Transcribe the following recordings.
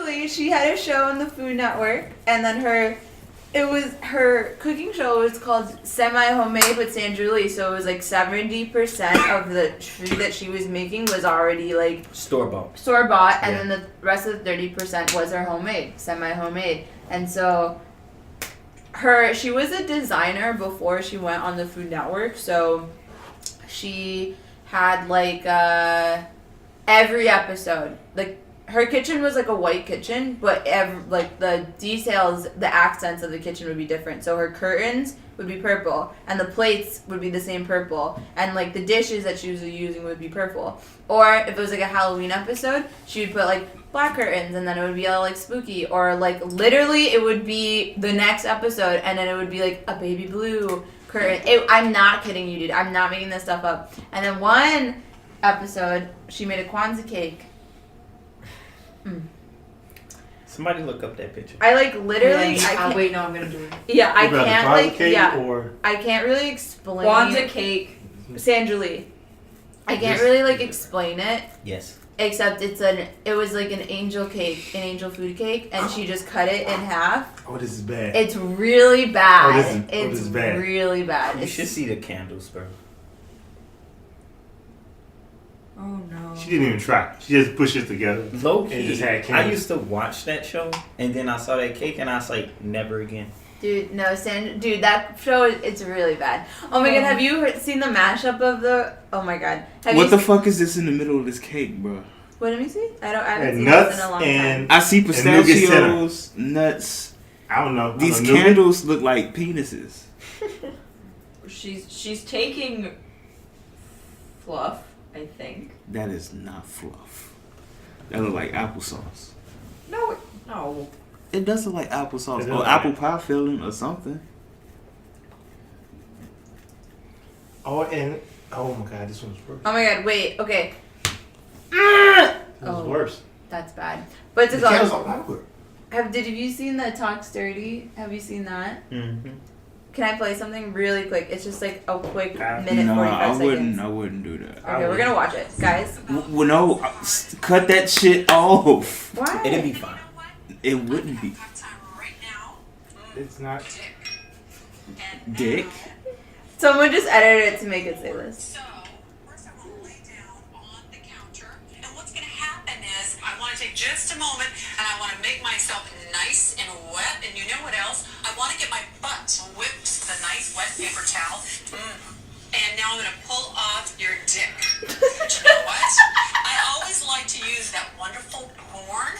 Julie, she had a show on the Food Network, and then her cooking show was called Semi-Homemade with San Julie, so it was like 70% of the food that she was making was already like store-bought, and then the rest of the 30% was her homemade, semi-homemade. And so she was a designer before she went on the Food Network, so she had like every episode, like her kitchen was like a white kitchen, but like the details, the accents of the kitchen would be different. So her curtains would be purple, and the plates would be the same purple, and like the dishes that she was using would be purple. Or if it was like a Halloween episode, she would put like black curtains, and then it would be all like spooky. Or like literally, it would be the next episode, and then it would be like a baby blue curtain. I'm not kidding you, dude. I'm not making this stuff up. And then one episode, she made a Kwanzaa cake. Somebody look up that picture. I like literally. Wait, no, I'm gonna do it. Yeah, I can't like. Yeah, or I can't really explain. Kwanzaa cake. San Julie. I can't really like explain it. Yes. Except it was like an angel cake, an angel food cake, and she just cut it in half. Oh, this is bad. It's really bad. This is bad. Really bad. You should see the candles, bro. Oh no. She didn't even try. She just pushed it together. Low key, and just had I candles. used to watch that show, and then I saw that cake, and I was like, never again. Dude, no, dude, that show, it's really bad. Oh my god, have you seen the mashup of the? Oh my god. What the fuck is this in the middle of this cake, bro? What did we see? I haven't seen nuts this in a long and time. I see pistachios, nuts. I don't know. These candles look like penises. She's taking fluff, I think. That is not fluff. That look like applesauce. No. It does look like applesauce or like apple pie filling or something. Oh my god, this one's worse. Oh my god, wait, okay. This one's worse. That's bad. But it's The candles all over. Have you seen the Talks Dirty? Have you seen that? Mm-hmm. Can I play something really quick? It's just like a quick minute, No, 45 seconds. I wouldn't do that. Okay, we're gonna watch it, guys. Well, no, cut that shit off. Why? It'd be fine. It wouldn't be. It's not. Dick. Someone just edited it to make it say this. So, first I want to lay down on the counter, and what's going to happen is I want to take just a moment, and I want to make myself nice and wet, and you know what else? I want to get my butt whipped with a nice wet paper towel, and now I'm going to pull off your dick. But you know what? I always like to use that wonderful porn.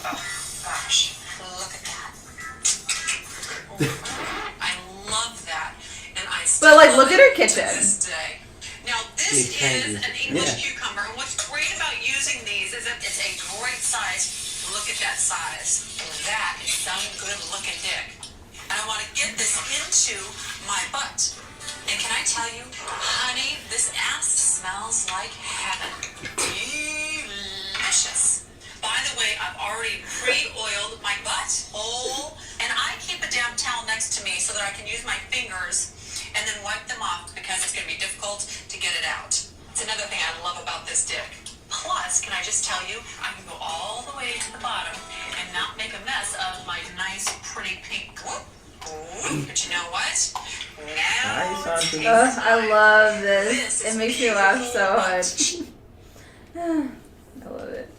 Oh, gosh, look at that. I love that. And I still But, like, love look at her it kitchen. to this day. Now, this is an English cucumber, and what's great about using these is that it's a great size. Look at that size. That is some good-looking dick. And I want to get this into my butt. And can I tell you, honey, this ass smells like heaven. Delicious. By the way, I've already pre-oiled my butt hole, and I keep a damn towel next to me so that I can use my fingers and then wipe them off because it's going to be difficult to get it out. It's another thing I love about this dick. Plus, can I just tell you, I can go all the way to the bottom and not make a mess of my nice, pretty pink whoop. But you know what? Now, I love this. It makes me laugh so hard. I love it.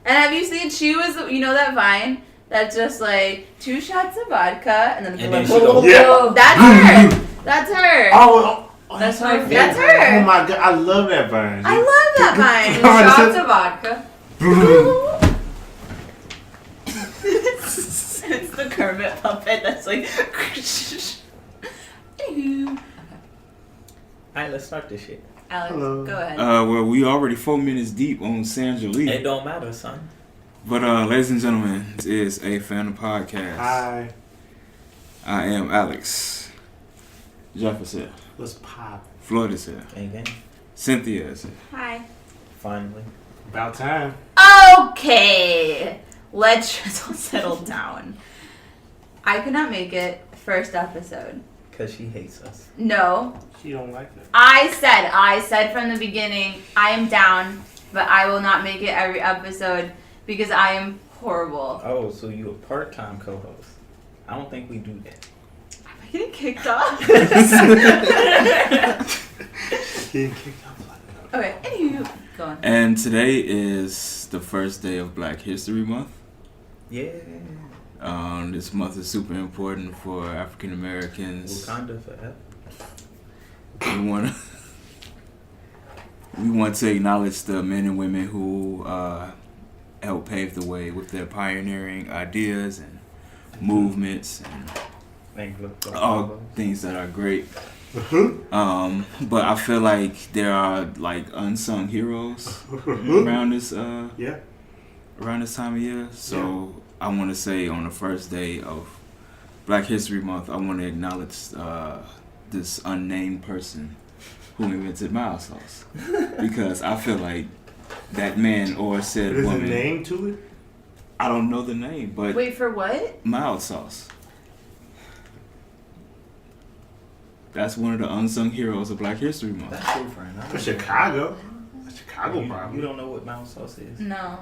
And have you seen, she was, you know that Vine? That's just like 2 shots of vodka and then, then like, she goes, Yeah. That's her. That's her. Oh, That's my favorite. That's That's her. Oh my god, I love that Vine. I love that Vine. Shots of vodka. It's the Kermit puppet that's like. Alright, let's start this shit. Alex, Hello. go ahead. Well, we already 4 minutes deep on San Julie. It don't matter, son. But ladies and gentlemen, this is a fan of podcast. Hi. I am Alex. Jeff is here. Let's pop. Floyd is here. Gang. Cynthia is here. Hi. Finally. About time. Okay. Let's just all settle down. I could not make it first episode. Because she hates us. No. She don't like it. I said from the beginning, I am down, but I will not make it every episode because I am horrible. Oh, so you a part-time co-host? I don't think we do that. Am I getting kicked off? Getting kicked off. Okay, anywho, go on. And today is the first day of Black History Month. Yeah. This month is super important for African Americans. Wakanda forever. We want to acknowledge the men and women who helped pave the way with their pioneering ideas and movements and all things that are great. But I feel like there are like unsung heroes around this around this time of year. So I want to say on the first day of Black History Month, I want to acknowledge this unnamed person who invented mild sauce, because I feel like that man or said There's woman. a name to it? I don't know the name, but Wait, for what? mild sauce. That's one of the unsung heroes of Black History Month. That's true, friend. For Chicago. That's Chicago You problem. don't know what mouse sauce is? No.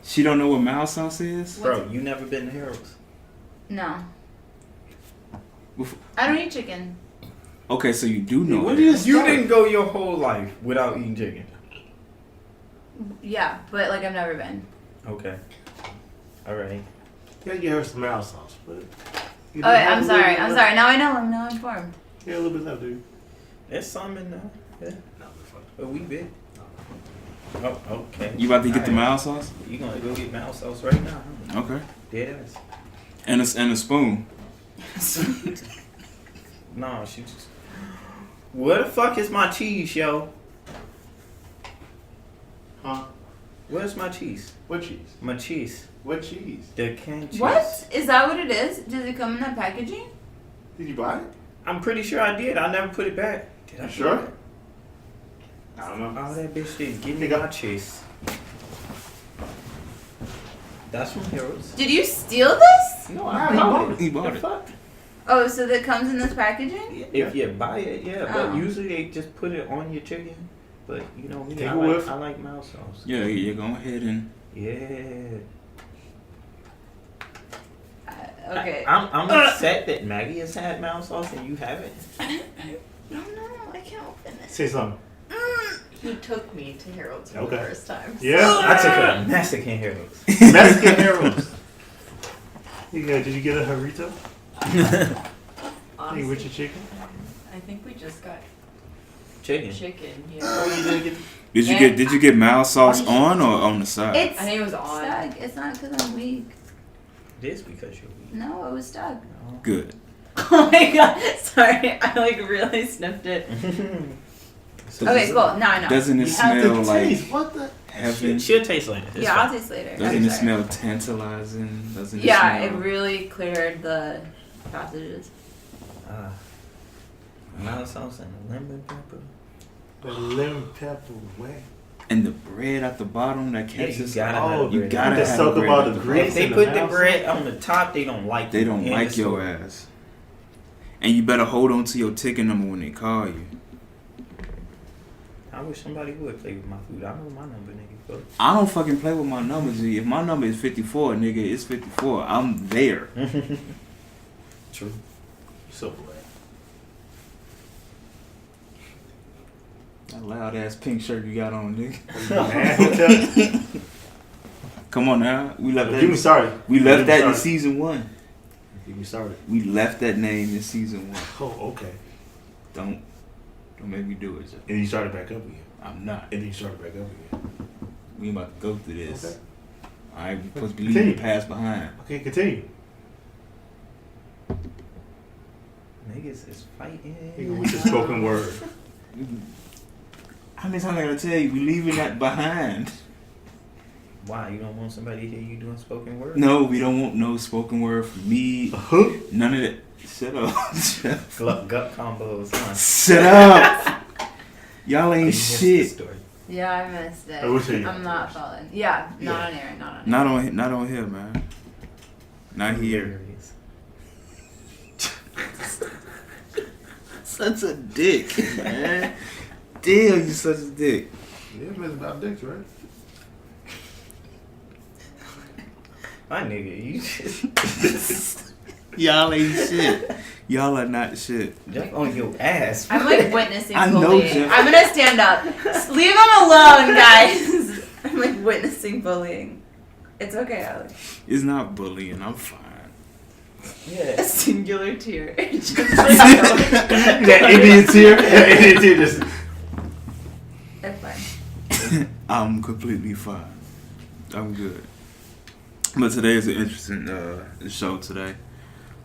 She don't know what mild sauce is? Bro, you never been to Harold's? No. Bef- I don't eat chicken. Okay, so you do know What it. is You didn't go your whole life without eating chicken. Yeah, but like I've never been. Okay. All right. Yeah, you heard some mild sauce, but Oh, wait, I'm sorry. I'm sorry. Now I know. I'm now informed. Yeah, a little bit left, dude. There's some in there. Yeah. No, fuck. But we big. Oh, okay. You about to get the All right. mild sauce? You gonna go get mouse sauce right now? Huh? Okay. Deadass. And a spoon. No, she just. Where the fuck is my cheese, yo? Huh? Where's my cheese? What cheese? My cheese. What cheese? The canned cheese. What? Is that what it is? Does it come in that packaging? Did you buy it? I'm pretty sure I did. I never put it back. Did I? You put sure? it back? I don't know. Oh, that bitch did. Give me Pick up. my cheese. That's from Harold's. Did you steal this? No, Nah, I bought it. He bought The it. fuck? Oh, so that comes in this packaging? If you buy it, yeah. But Oh. usually they just put it on your chicken. But you know me, Take I a like, whiff. I like mouse sauce. Yeah, you go ahead and. Yeah. Okay. I'm upset that Maggie has had mouse sauce and you haven't. No, I can't open it. Say something. He took me to Harold's for Okay. the first time. Yeah? I took a Mexican Harold's. Mexican Harold's. Did you get a burrito? Honestly, With your chicken? I think we just got Chicken. chicken. Yeah. Oh, you didn't get Did you get mild sauce on or on the side? It's I think it was on. stuck. It's not because I'm weak. This because you're weak. No, it was stuck. No. Good. Oh my god. Sorry. I like really sniffed it. So Okay, this- cool. Now I know. Doesn't it You have to smell like taste. What the? heaven? She'll taste like it. It's Yeah, I'll fine. taste later. Doesn't I'm it sorry. smell tantalizing? Doesn't it Yeah, it smell... really cleared the passages. Mouse sauce and lemon pepper. The lemon pepper way. And the bread at the bottom that Yeah, catches... you gotta have Oh, the bread. you gotta Just have talk the bread about at the the grease. If they in put the the mouse bread on the top, they don't like They you don't in like the your store. ass. And you better hold on to your ticket number when they call you. I wish somebody would play with my food. I know my number, nigga. Fuck. I don't fucking play with my numbers. G. If my number is 54, nigga, it's 54. I'm there. True. So glad. That loud ass pink shirt you got on, nigga. Man, hotel. Come on now. We left Get me that. started. We left Get me that in started. season 1. Get me started. We left that name in season 1. Oh, okay. Don't make me do it, Joe. And you started back up again. I'm not. And then you started back up again. We about to go through this. Okay. Alright, we supposed to be leaving the past behind. Okay, continue. Niggas is fighting. Nigga, with the spoken word. How many times I gotta tell you, we leaving that behind? Why? You don't want somebody to hear you doing spoken word? No, we don't want no spoken word from me. Huh? None of that. Shut up. Gut combos, huh? Shut up. Y'all You ain't missed shit. the story. Yeah, I missed it. I will tell you I'm not afterwards. following. Yeah, Yeah. not on air. Not on air. Not on here, man. Not here. Hilarious. Such a dick, man. Damn, you such a dick. Yeah, man, it's about dicks, right? My nigga, you just Y'all ain't shit. Y'all are not shit. Jeff on your ass. I'm like witnessing I know, bullying. Jeff. I'm gonna stand up. Leave him alone, guys. I'm like witnessing bullying. It's okay, Alex. It's not bullying. I'm fine. Yeah. A singular tear. Just That Indian tear. That Indian tear just. That's fine. I'm completely fine. I'm good. But today is an interesting show today.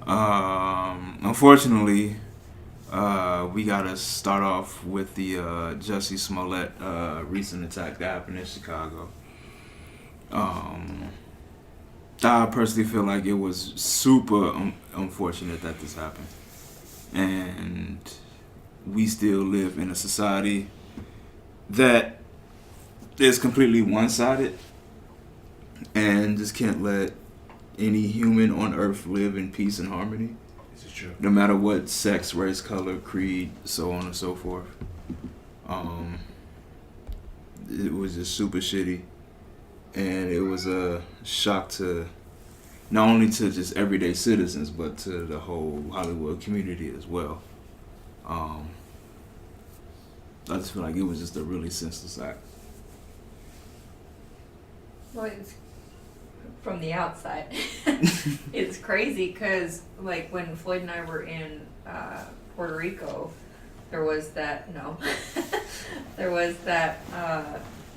Unfortunately, we gotta start off with the Jussie Smollett recent attack that happened in Chicago. I personally feel like it was super unfortunate that this happened, and we still live in a society that is completely one-sided and just can't let any human on earth live in peace and harmony. This is true. No matter what sex, race, color, creed, so on and so forth. It was just super shitty. And it was a shock to not only to just everyday citizens, but to the whole Hollywood community as well. I just feel like it was just a really senseless act. Well, it's from the outside. It's crazy because, like, when Floyd and I were in Puerto Rico, there was that,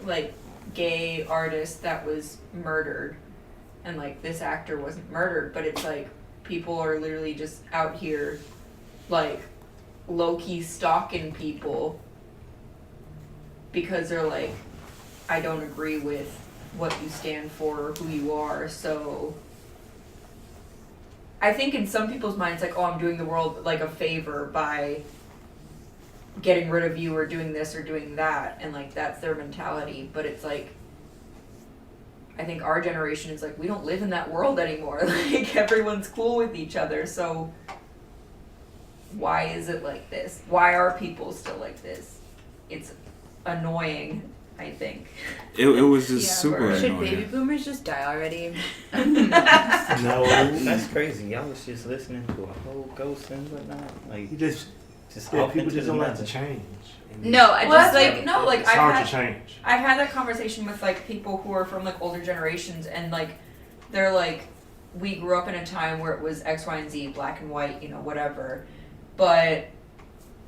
like, gay artist that was murdered. And, like, this actor wasn't murdered, but it's like people are literally just out here, like, low-key stalking people because they're like, I don't agree with what you stand for or who you are. So I think in some people's minds, like, oh, I'm doing the world like a favor by getting rid of you or doing this or doing that, and like that's their mentality. But it's like, I think our generation is like, we don't live in that world anymore. Like, everyone's cool with each other, so why is it like this? Why are people still like this? It's annoying, I think. It was just super Should annoying. baby boomers just die already? No. That's crazy. Y'all was just listening to a whole ghost and whatnot. Like, You just off people into just the don't like nothing. to change. And No, I Well, just that's like no, like it's hard I've to had, change. I've had that conversation with like people who are from like older generations, and like they're like, we grew up in a time where it was X, Y, and Z, black and white, whatever. But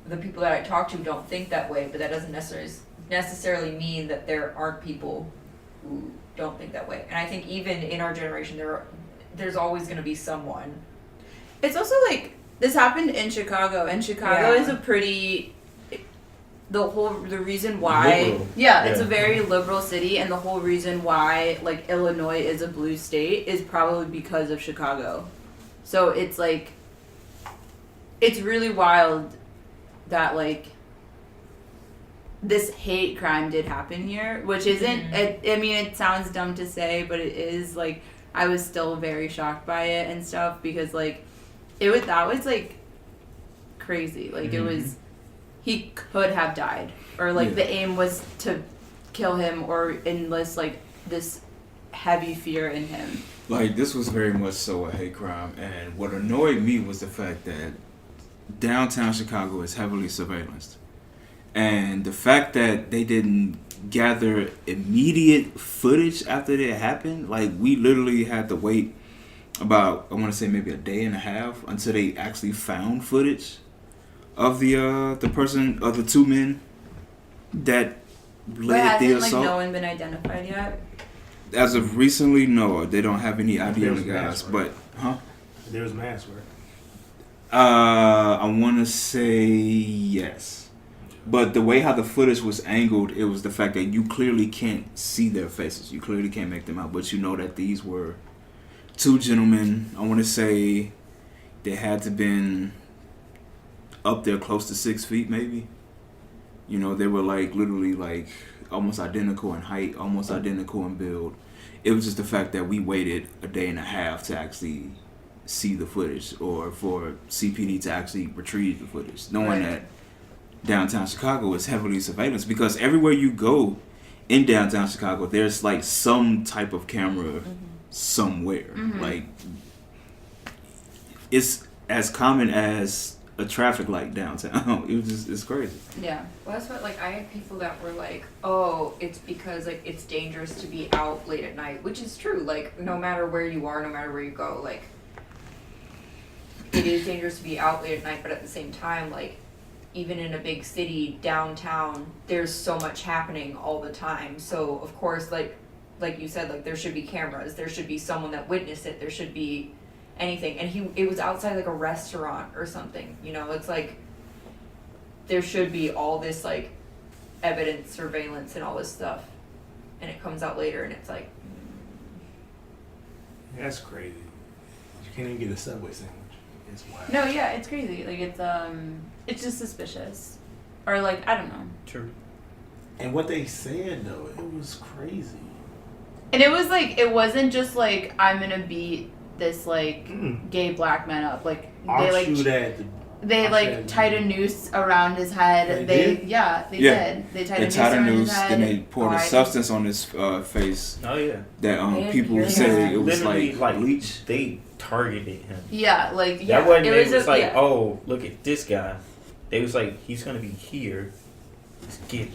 the people that I talk to don't think that way. But that doesn't necessarily mean that there aren't people who don't think that way. And I think even in our generation, there's always going to be someone. It's also like this happened in Chicago, and Chicago Yeah. is a pretty the reason why Liberal. it's Yeah. a very liberal city, and the whole reason why like Illinois is a blue state is probably because of Chicago. So it's like it's really wild that like this hate crime did happen here, which isn't I mean, it sounds dumb to say, but it is. Like, I was still very shocked by it and stuff, because like that was like crazy. Like, it was, he could have died, or like the aim was to kill him or enlist like this heavy fear in him. Like, this was very much so a hate crime, and what annoyed me was the fact that downtown Chicago is heavily surveillanced. And the fact that they didn't gather immediate footage after it happened, like, we literally had to wait about, I want to say maybe a day and a half until they actually found footage of the person, of the two men that But led the hasn't like assault. no one been identified yet? As of recently, no, they don't have any idea on the guys. There's But, There was mass work. I want to say yes. But the way how the footage was angled, it was the fact that you clearly can't see their faces. You clearly can't make them out. But you know that these were two gentlemen. I want to say they had to been up there close to 6 feet maybe. You know, they were like literally like almost identical in height, almost identical in build. It was just the fact that we waited a day and a half to actually see the footage, or for CPD to actually retrieve the footage, knowing that downtown Chicago is heavily surveillance, because everywhere you go in downtown Chicago, there's like some type of camera somewhere. Mm-hmm. Like, it's as common as a traffic light downtown. It's crazy. Yeah. Well, that's what, like, I had people that were like, oh, it's because, like, it's dangerous to be out late at night, which is true. Like, no matter where you are, no matter where you go, like, it is dangerous to be out late at night, but at the same time, like, even in a big city, downtown, there's so much happening all the time. So, of course, like you said, like, there should be cameras. There should be someone that witnessed it. There should be anything. And it was outside, like, a restaurant or something. You know, it's like, there should be all this, like, evidence, surveillance, and all this stuff. And it comes out later, and it's like... That's crazy. You can't even get a Subway sandwich. It's wild. No, yeah, it's crazy. Like, it's just suspicious. Or, like, I don't know. True. And what they said, though, it was crazy. And it was, like, it wasn't just, like, I'm gonna beat this, like, gay black man up. Like, I'll they, like... shoot at the... They like tied a noose around his head. They did? Yeah, they Yeah. did. They tied a noose around his head. Then they poured a substance on his face. Oh yeah. That people said it was literally like bleach. They targeted him. Yeah, like yeah. That wasn't. It was like, yeah. oh, look at this guy. They was like, he's gonna be here. Let's get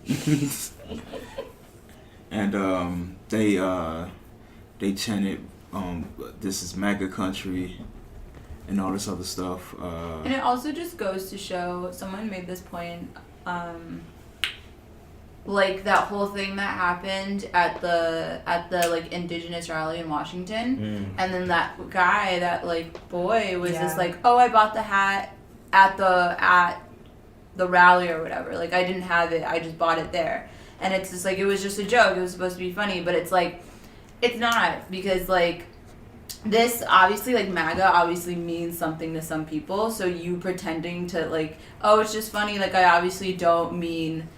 it. And they chanted, "This is MAGA country," and all this other stuff. And it also just goes to show. Someone made this point. Like that whole thing that happened at the like indigenous rally in Washington, and then that guy, that like boy, was just like, oh, I bought the hat at the rally or whatever. Like I didn't have it, I just bought it there. And it's just like, it was just a joke. It was supposed to be funny, but it's like, it's not, because like this obviously, like MAGA obviously means something to some people. So you pretending to like, oh, it's just funny. Like I obviously don't mean.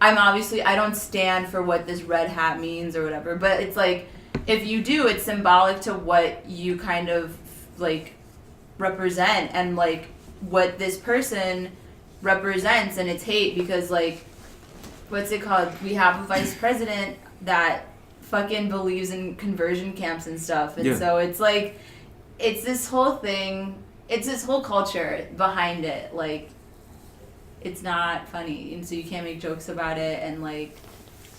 I don't stand for what this red hat means or whatever, but it's like, if you do, it's symbolic to what you kind of, like, represent, and, like, what this person represents, and it's hate, because, like, what's it called? We have a vice president that fucking believes in conversion camps and stuff, and so it's, like, it's this whole thing, it's this whole culture behind it, like, it's not funny, and so you can't make jokes about it, and like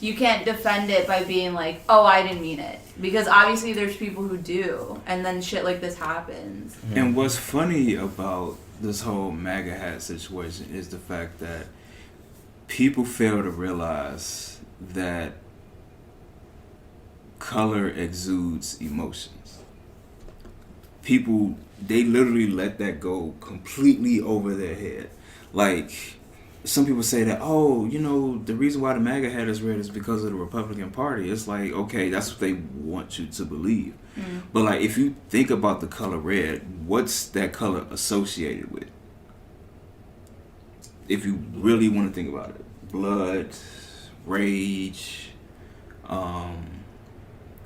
you can't defend it by being like, oh, I didn't mean it, because obviously there's people who do, and then shit like this happens. And what's funny about this whole MAGA hat situation is the fact that people fail to realize that color exudes emotions. People, they literally let that go completely over their head. Like, some people say that, oh, you know, the reason why the MAGA hat is red is because of the Republican Party. It's like, okay, that's what they want you to believe. But, like, if you think about the color red, what's that color associated with? If you really want to think about it. Blood, rage.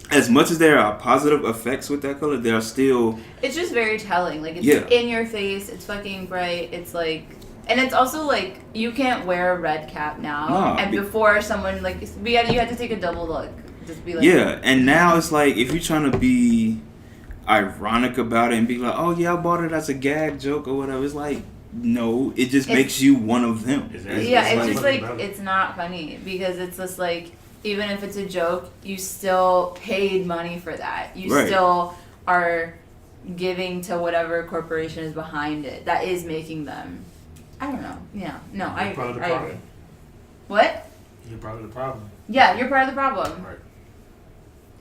As much as there are positive effects with that color, there are still... It's just very telling. Like, it's in your face. It's fucking bright. It's like... And it's also like, you can't wear a red cap now. And before someone, like, you had to take a double look. Just be like... Yeah, and now it's like, if you're trying to be ironic about it and be like, oh yeah, I bought it as a gag joke or whatever, it's like, no, it just makes you one of them. It's just like, it's not funny. Because it's just like, even if it's a joke, you still paid money for that. You still are giving to whatever corporation is behind it that is making them... I don't know. Yeah. No, I agree. What? You're part of the problem. Yeah, you're part of the problem. Right.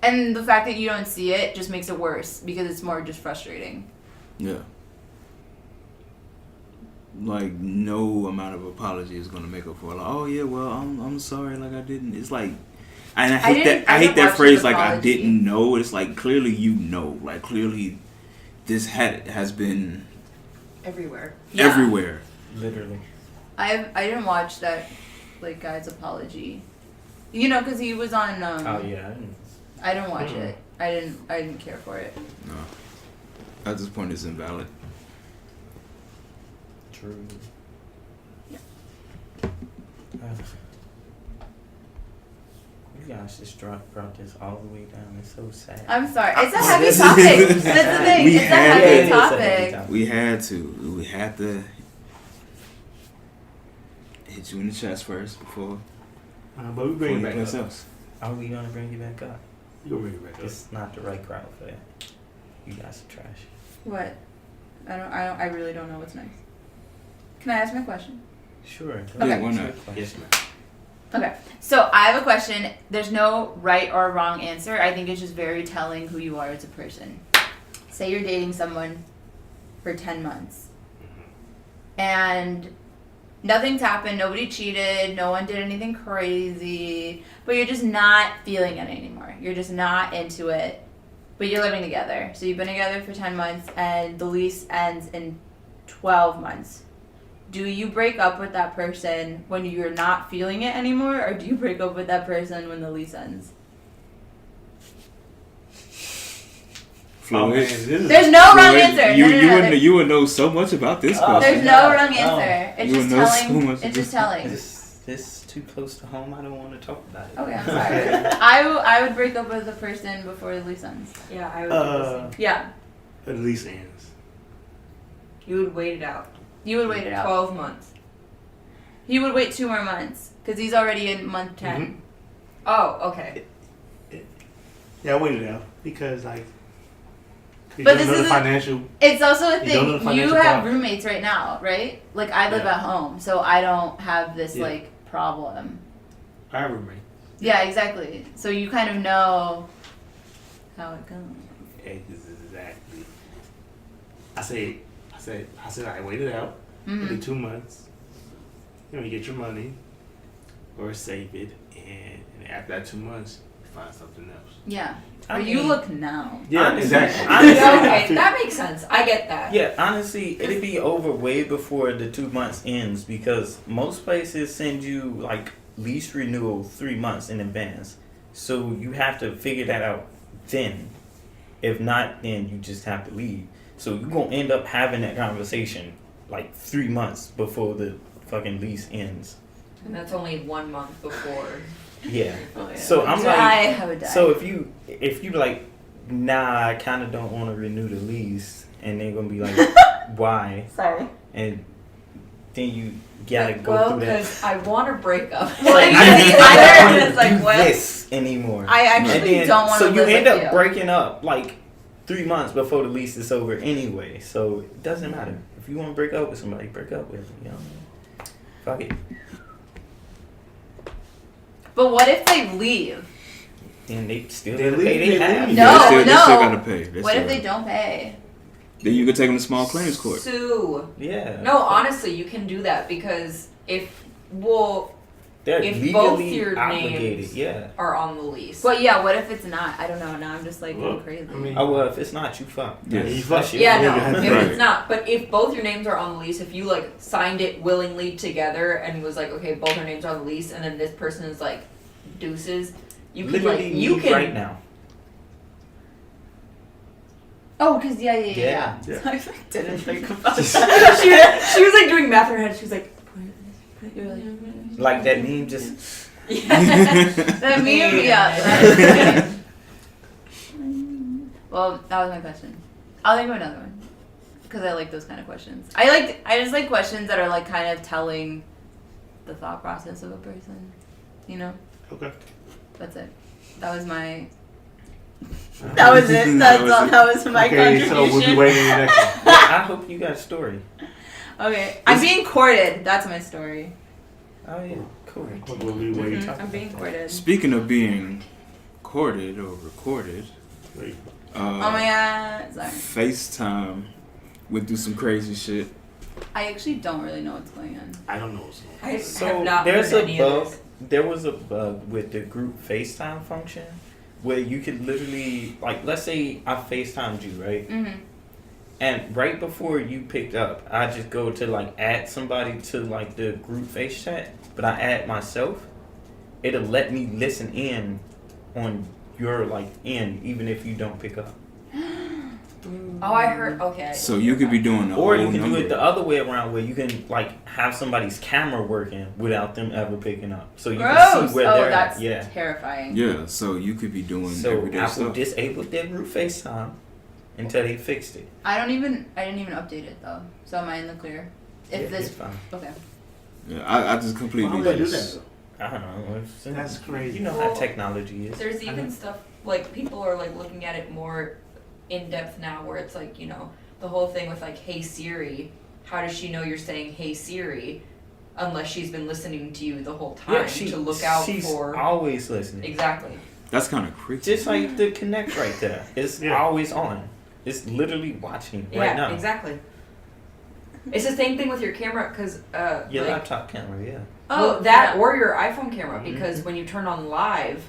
And the fact that you don't see it just makes it worse, because it's more just frustrating. Yeah. Like, no amount of apology is going to make up for it. Like, oh yeah, well, I'm sorry, like I didn't. It's like, and I hate that phrase, like I didn't know. It's like, clearly you know. Like, clearly this has been everywhere. Yeah. Everywhere. Literally. I didn't watch that, like, guy's apology. You know, because he was on. Oh yeah. I didn't watch it. I didn't care for it. No. At this point, it's invalid. True. Yeah. You guys just brought this all the way down. It's so sad. I'm sorry. It's a heavy topic. That's the thing. We It's a had heavy it. topic. We had to hit you in the chest first before But we bring it back anything up. else. Are we gonna bring you back up? You gonna bring it back up. It's not the right crowd for that. You guys are trash. What? I really don't know what's next. Can I ask my question? Sure. Okay. Yeah, why not? Yes, ma'am. Okay. So I have a question. There's no right or wrong answer. I think it's just very telling who you are as a person. Say you're dating someone for 10 months. And nothing's happened. Nobody cheated. No one did anything crazy. But you're just not feeling it anymore. You're just not into it. But you're living together. So you've been together for 10 months and the lease ends in 12 months. Do you break up with that person when you're not feeling it anymore, or do you break up with that person when the lease ends? Oh, man, Floyd, this is There's no wrong Floyd, answer. you would know so much about this Oh, question. There's no wrong answer. It's You just would know so telling. much It's just about telling. This too close to home. I don't want to talk about it. Okay, I'm sorry. I would break up with the person before the lease ends. Yeah, I would do the same. Yeah, at least ends. You would wait it out. you would wait it out. 12 months. He would wait 2 more months because he's already in month 10. Mhm. Oh, okay. Yeah, I waited out because like. You But don't this know the isn't- financial. It's also a You don't know the thing. You financial have part. roommates right now, right? Like I live Yeah. at home, so I don't have this Yeah. like problem. I roommate. Yeah, exactly. So you kind of know how it goes. Exactly. I said I waited out. Mhm. Maybe 2 months. You know, you get your money or save it, and after that 2 months, you find something else. Yeah. I Or you mean- look now. Yeah, Honestly- exactly. honestly- Okay, that makes sense. I get that. Yeah, honestly, it'd be over way before the 2 months ends because most places send you like lease renewal 3 months in advance. So you have to figure that out then. If not, then you just have to leave. So you're gonna end up having that conversation like 3 months before the fucking lease ends. And that's only 1 month before. Yeah. Oh, yeah. So I'm I like, have a die. so if you like, nah, I kind of don't want to renew the lease, and they're gonna be like, why? Sorry. And then you gotta go Well, through that. because I want to break up. Well, Like, you I can don't either- wanna it's like, do well, this anymore. I And actually then- don't want to So you live end with up you. breaking up like 3 months before the lease is over anyway. So it doesn't matter if you want to break up with somebody, break up with them. You know, fuck it. But what if they leave? Then they still They gotta leave, pay they their half. leave. No, they still no. gotta pay. What if they don't pay? Then you could take them to small claims court. Sue. Yeah. No, honestly, you can do that because They're if both legally your obligated. names- Yeah. are on the lease. But yeah, what if it's not? I don't know. Now I'm just like Well, going crazy. I mean, Oh well, if it's not, you fuck. Yeah. That's- You that's fuck. your Yeah, fault. no, if Right. it's not. But if both your names are on the lease, if you like signed it willingly together and was like, okay, both our names are on the lease, and then this person is like deuces, you can Literally, like you me can right now. Oh, because yeah. Yeah. Yeah. I like, didn't think about that. she was like doing math in her head. She was like, You're like, Like that meme just. that meme, yeah. that is funny. Well, that was my question. I'll think of another one because I like those kind of questions. I just like questions that are like kind of telling the thought process of a person. You know, okay. that's it. That was my. That was it. That's all. That was my Okay, contribution. so we'll be waiting the next one. I hope you got a story. Okay, I'm being courted. That's my story. Oh yeah, cool. We'll be waiting. Mhm, I'm being courted. Speaking of being courted or recorded, Wait. Oh my god. Sorry. FaceTime went through some crazy shit. I actually don't really know what's going on. I don't know what's going on. I So have not there's heard a any of bug. this. There was a bug with the group FaceTime function where you could literally, like, let's say I FaceTimed you, right? Mm-hmm. And right before you picked up, I just go to like add somebody to like the group face chat, but I add myself. It'll let me listen in on your like end, even if you don't pick up. Oh, I heard. Okay. So you could be doing the Or whole you can number. do it the other way around, where you can like have somebody's camera working without them ever picking up, so you can Gross. see where Oh, they're that's at. Yeah. terrifying. Yeah, so you could be doing So everyday Apple stuff. disabled their group FaceTime until they fixed it. I didn't even update it though. So am I in the clear? If Yeah, this it's fine. okay. Yeah, I just Why completely would they do just- that? I don't know. That's crazy. You know how technology is. There's even stuff like people are like looking at it more in depth now, where it's like, you know, the whole thing with like, hey Siri, how does she know you're saying hey Siri unless she's been listening to you the whole time to look out she's for always listening. exactly. That's kind of creepy. Just like the Connect right there. It's Yeah. always on. It's literally watching right now. Exactly. It's the same thing with your camera because Your like, laptop camera, yeah. well, that yeah. or your iPhone camera, Mhm. because when you turn on live,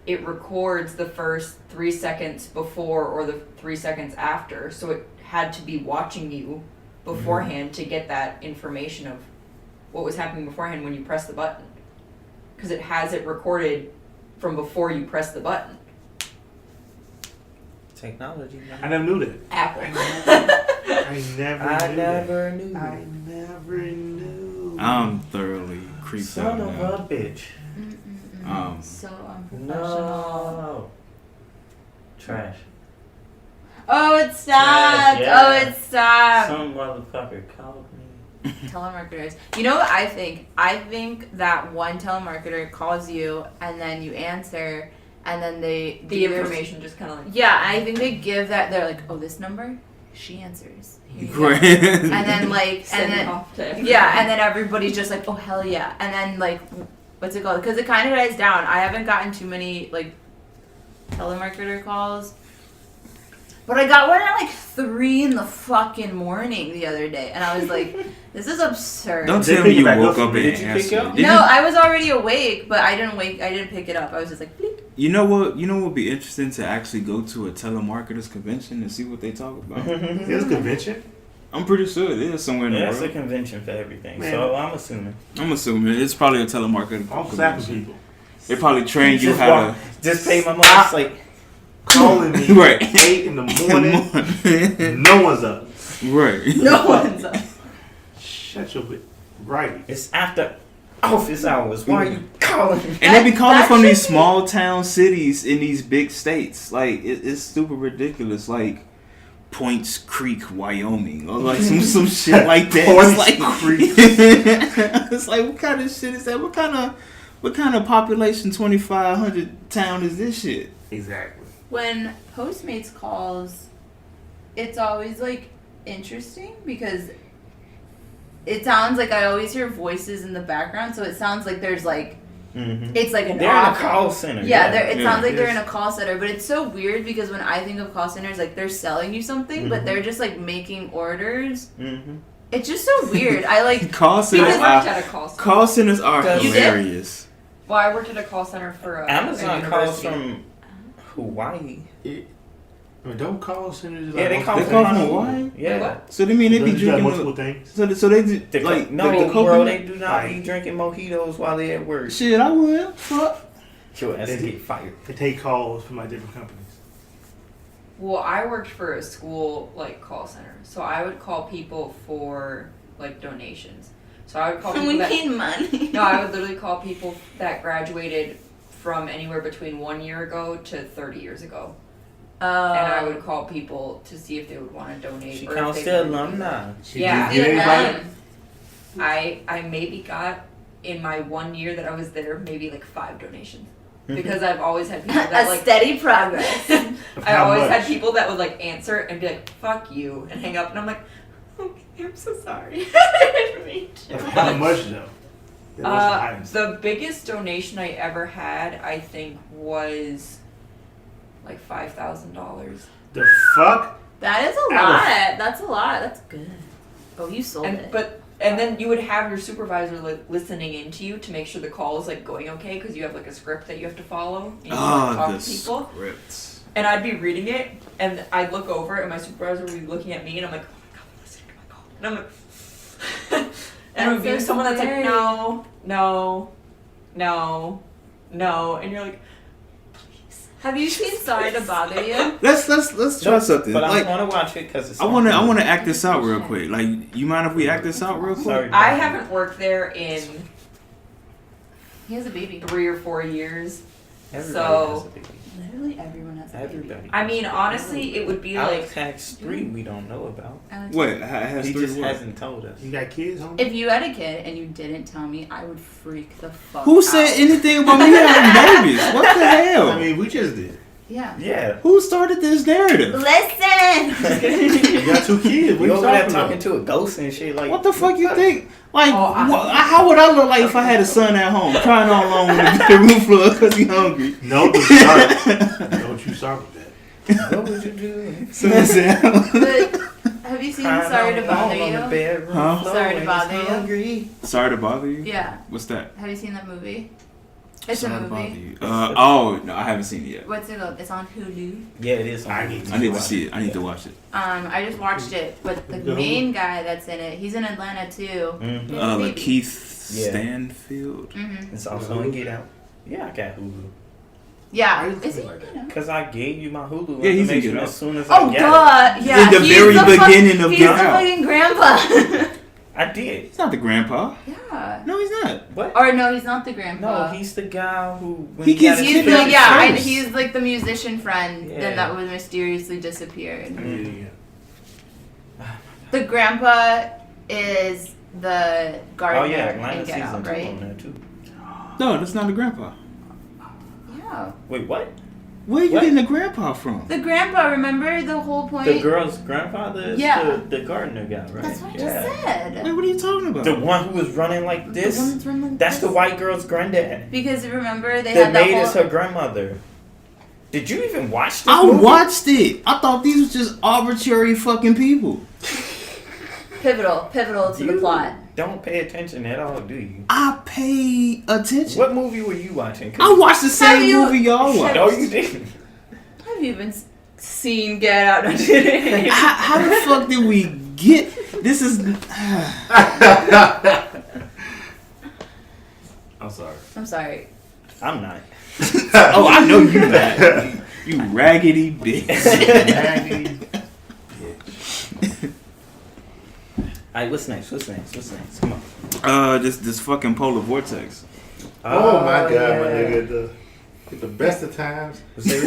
it records the first 3 seconds before or the 3 seconds after. So it had to be watching you beforehand to get that information of what was happening beforehand when you press the button. Because it has it recorded from before you press the button. Technology, I man. never knew that. Apple. I never I knew never knew. that. I never knew. I'm thoroughly creeped Son out of now. a bitch. So unprofessional. No. Trash. Oh, it stopped. yeah. Oh, it stopped. Some motherfucker called me. Telemarketers. You know what I think? I think that one telemarketer calls you and then you answer and then they The give their- information just kind of like. Yeah, I think they give that. They're like, oh, this number, she answers. Here you go. Right. And then like, and Send then off to yeah, and then everybody's just like, oh hell yeah, and then like, what's it called? Because it kind of dies down. I haven't gotten too many like telemarketer calls. But I got one at like 3 in the fucking morning the other day, and I was like, "This is absurd." Don't They tell me pick it you back woke up up for and you. Did you answered pick it. up? Did No, you- I was already awake, but I didn't pick it up. I was just like, bleep. You know what? You know what would be interesting to actually go to a telemarketers convention and see what they talk about. There's a convention. I'm pretty sure it is somewhere in the Yeah, it's a world. convention for everything. Man. So I'm assuming. I'm assuming it's probably a telemarketer I'm slapping convention. people. They probably train you just how walk- just pay my money. It's like Calling me Right. 8 in the morning. to. No one's up. Right. No one's up. Shut your bit. Right. it's after office hours. Why are you calling me? And they be calling That from should these be- small town cities in these big states. Like it's super ridiculous. Like Points Creek, Wyoming, or like some shit like that. Points It's like, Creek. it's like what kind of shit is that? What kind of population 2,500 town is this shit? Exactly. When Postmates calls, it's always like interesting because it sounds like I always hear voices in the background, so it sounds like there's like Mm-hmm. it's like an They're in a office. call center. Yeah, it Yeah. sounds like they're in Yes. a call center, but it's so weird because when I think of call centers, like they're selling you something, but Mhm. they're just like making orders. Mm-hmm. It's just so weird. I like Call centers I worked are at a call center. call centers are You did? hilarious. Well, I worked at a call center for a Amazon a calls university. from Hawaii. I mean, don't call centers. Yeah, they call They from call from Hawaii. Hawaii? Yeah. What? So they mean they be Don't you got drinking. multiple things? So they do, The like no, the bro, coconut. they do not be drinking mojitos while they at work. Shit, I would. Fuck. Your ass They get do. fired. They take calls from like different companies. Well, I worked for a school like call center, so I would call people for like donations. So I would call people we that, need money. no, I would literally call people that graduated from anywhere between 1 year ago to 30 years ago, and I would call people to see if they would want to donate. She or counts if they the would- alumni. Yeah. Did anybody? I maybe got in my 1 year that I was there maybe like 5 donations because I've always had people that a like steady progress. I How always much? had people that would like answer and be like, "Fuck you," and hang up, and I'm like, "Okay, I'm so sorry." I didn't mean to. How much though? That was the highest. The biggest donation I ever had, I think, was like $5,000. The fuck? That is a Out of- lot. That's a lot. That's good. Oh, you sold it. And then you would have your supervisor listening into you to make sure the call is like going okay because you have like a script that you have to follow. And you like, talk The to people. scripts. And I'd be reading it, and I'd look over, and my supervisor would be looking at me, and I'm like, "Oh my god, listen to my call." And I'm like, and it would be That's so someone that's like, scary. "No, no, no, no," and you're like, "Please." Have you seen Sorry to Bother You? Let's try something. But I Like, want to watch it because it's. I wanna act this out real quick. Like, you mind if we act this out real quick? Sorry. I haven't worked there in He has a baby. 3 or 4 years. Everybody So- has a baby. Literally everyone has a baby. Everybody. I mean, honestly, it would be Alex like has 3 we don't know about. What? Has He 3 just what? hasn't told us. You got kids, homie? If you had a kid and you didn't tell me, I would freak the fuck Who out. said anything about me having babies? What the hell? I mean, we just did. Yeah. Yeah. Who started this narrative? Listen! You got 2 kids. What You you over there talking talking about? to a ghost and shit like. What the fuck you think? Like, Oh, how would I look like if I had a son at home trying on along with the roof floor because he's hungry? No, don't start. Don't you start with that. What would you do? So I'm saying, But have you seen Sorry to Bother You? Huh? Sorry to bother you. Hungry. sorry to bother you. Yeah. What's that? Have you seen that movie? It's Sorry a to bother movie. you. Oh no, I haven't seen it yet. What's it called? It's on Hulu. Yeah, it is. I need I need to see it. I need to watch it. I just watched it, but the main guy that's in it, he's in Atlanta too. Mm-hmm. He has a Like baby. Keith Yeah. Stanfield. Mm-hmm. It's also on Get Out. Yeah, I got Hulu. Yeah. Why Is he? you like that? You know? Because I gave you my Hulu Yeah, he's in information Get Out. as soon as Oh, I got duh. Yeah. In the he's very fuck- beginning of he's Get the Out. fucking grandpa. it. I did. He's not the grandpa. Yeah. No, he's not. What? Or no, he's not the grandpa. No, he's the guy who. When He got gets his He's kidnapped like, fifth yeah, birthday- and he's like the musician friend Yeah. then that was mysteriously disappeared. Yeah. The grandpa is the Oh gardener yeah, in Atlanta Get season Out, 2 right? on there too. No, that's not the grandpa. Yeah. Wait, what? Where are you What? getting the grandpa from? The grandpa, remember the whole point? The girl's grandfather is Yeah. the gardener guy, right? That's what I yeah. just said. Wait, what are you talking about? The one who was running like this. The one that's running like That's this. the white girl's granddad. Because remember they The had that maid whole. is her grandmother. Did you even watch this I movie? watched it. I thought these was just arbitrary fucking people. Pivotal to the You plot. Don't pay attention at all, do you? I pay attention. What movie were you watching? 'Cause- I watched the same Have you- movie y'all watched. No, you didn't. Have you even seen Get Out? No, I'm kidding. How the fuck did we get? This is. I'm sorry. I'm sorry. I'm not. Oh, I know you that. You raggedy bitch. Maggie. Alright, what's next? Come on. This fucking polar vortex. Oh my God, yeah. my nigga. The best of times Was there-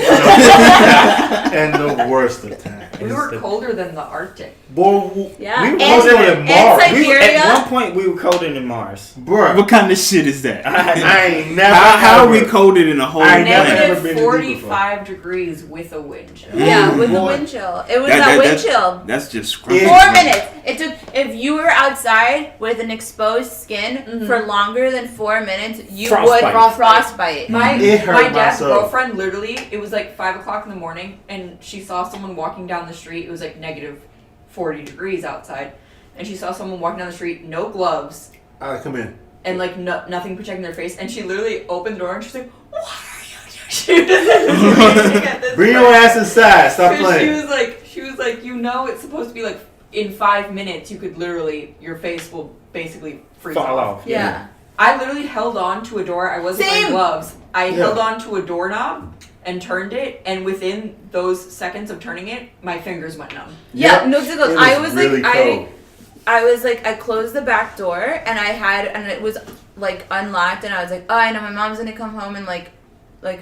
and the worst of times. we were colder than the Arctic. Boy, Yeah. we were And- colder than and Mars. Siberia. At one point, we were colder than Mars. Bruh, What kind of shit is that? I ain't never. How are we ever- coded in a whole I never planet? ever been Negative to deep before. 45 degrees with a wind chill. Yeah, with the Boy. wind chill. It was that wind chill. That's just Four Yeah. minutes. It took if you were outside with an exposed skin Mhm. for longer than 4 minutes, you Frostbite. would frostbite. My It hurt my dad's myself. girlfriend literally, it was like 5 o'clock in the morning, and she saw someone walking down the street. It was like negative 40 degrees outside, and she saw someone walking down the street, no gloves, Alright, come in. and like nothing protecting their face. And she literally opened the door and she's like, "What are you doing?" She was like, at this Bring your point. ass inside. Stop 'Cause playing. she was like, you know, it's supposed to be like in 5 minutes, you could literally, your face will basically freeze Fall off. off. Yeah. I literally held on to a door. I wasn't wearing Same. gloves. I Yeah. held on to a doorknob and turned it, and within those seconds of turning it, my fingers went numb. Yeah, Yep. no, It I was really like, cold. I was like, I closed the back door and it was like unlocked, and I was like, oh, I know my mom's gonna come home in like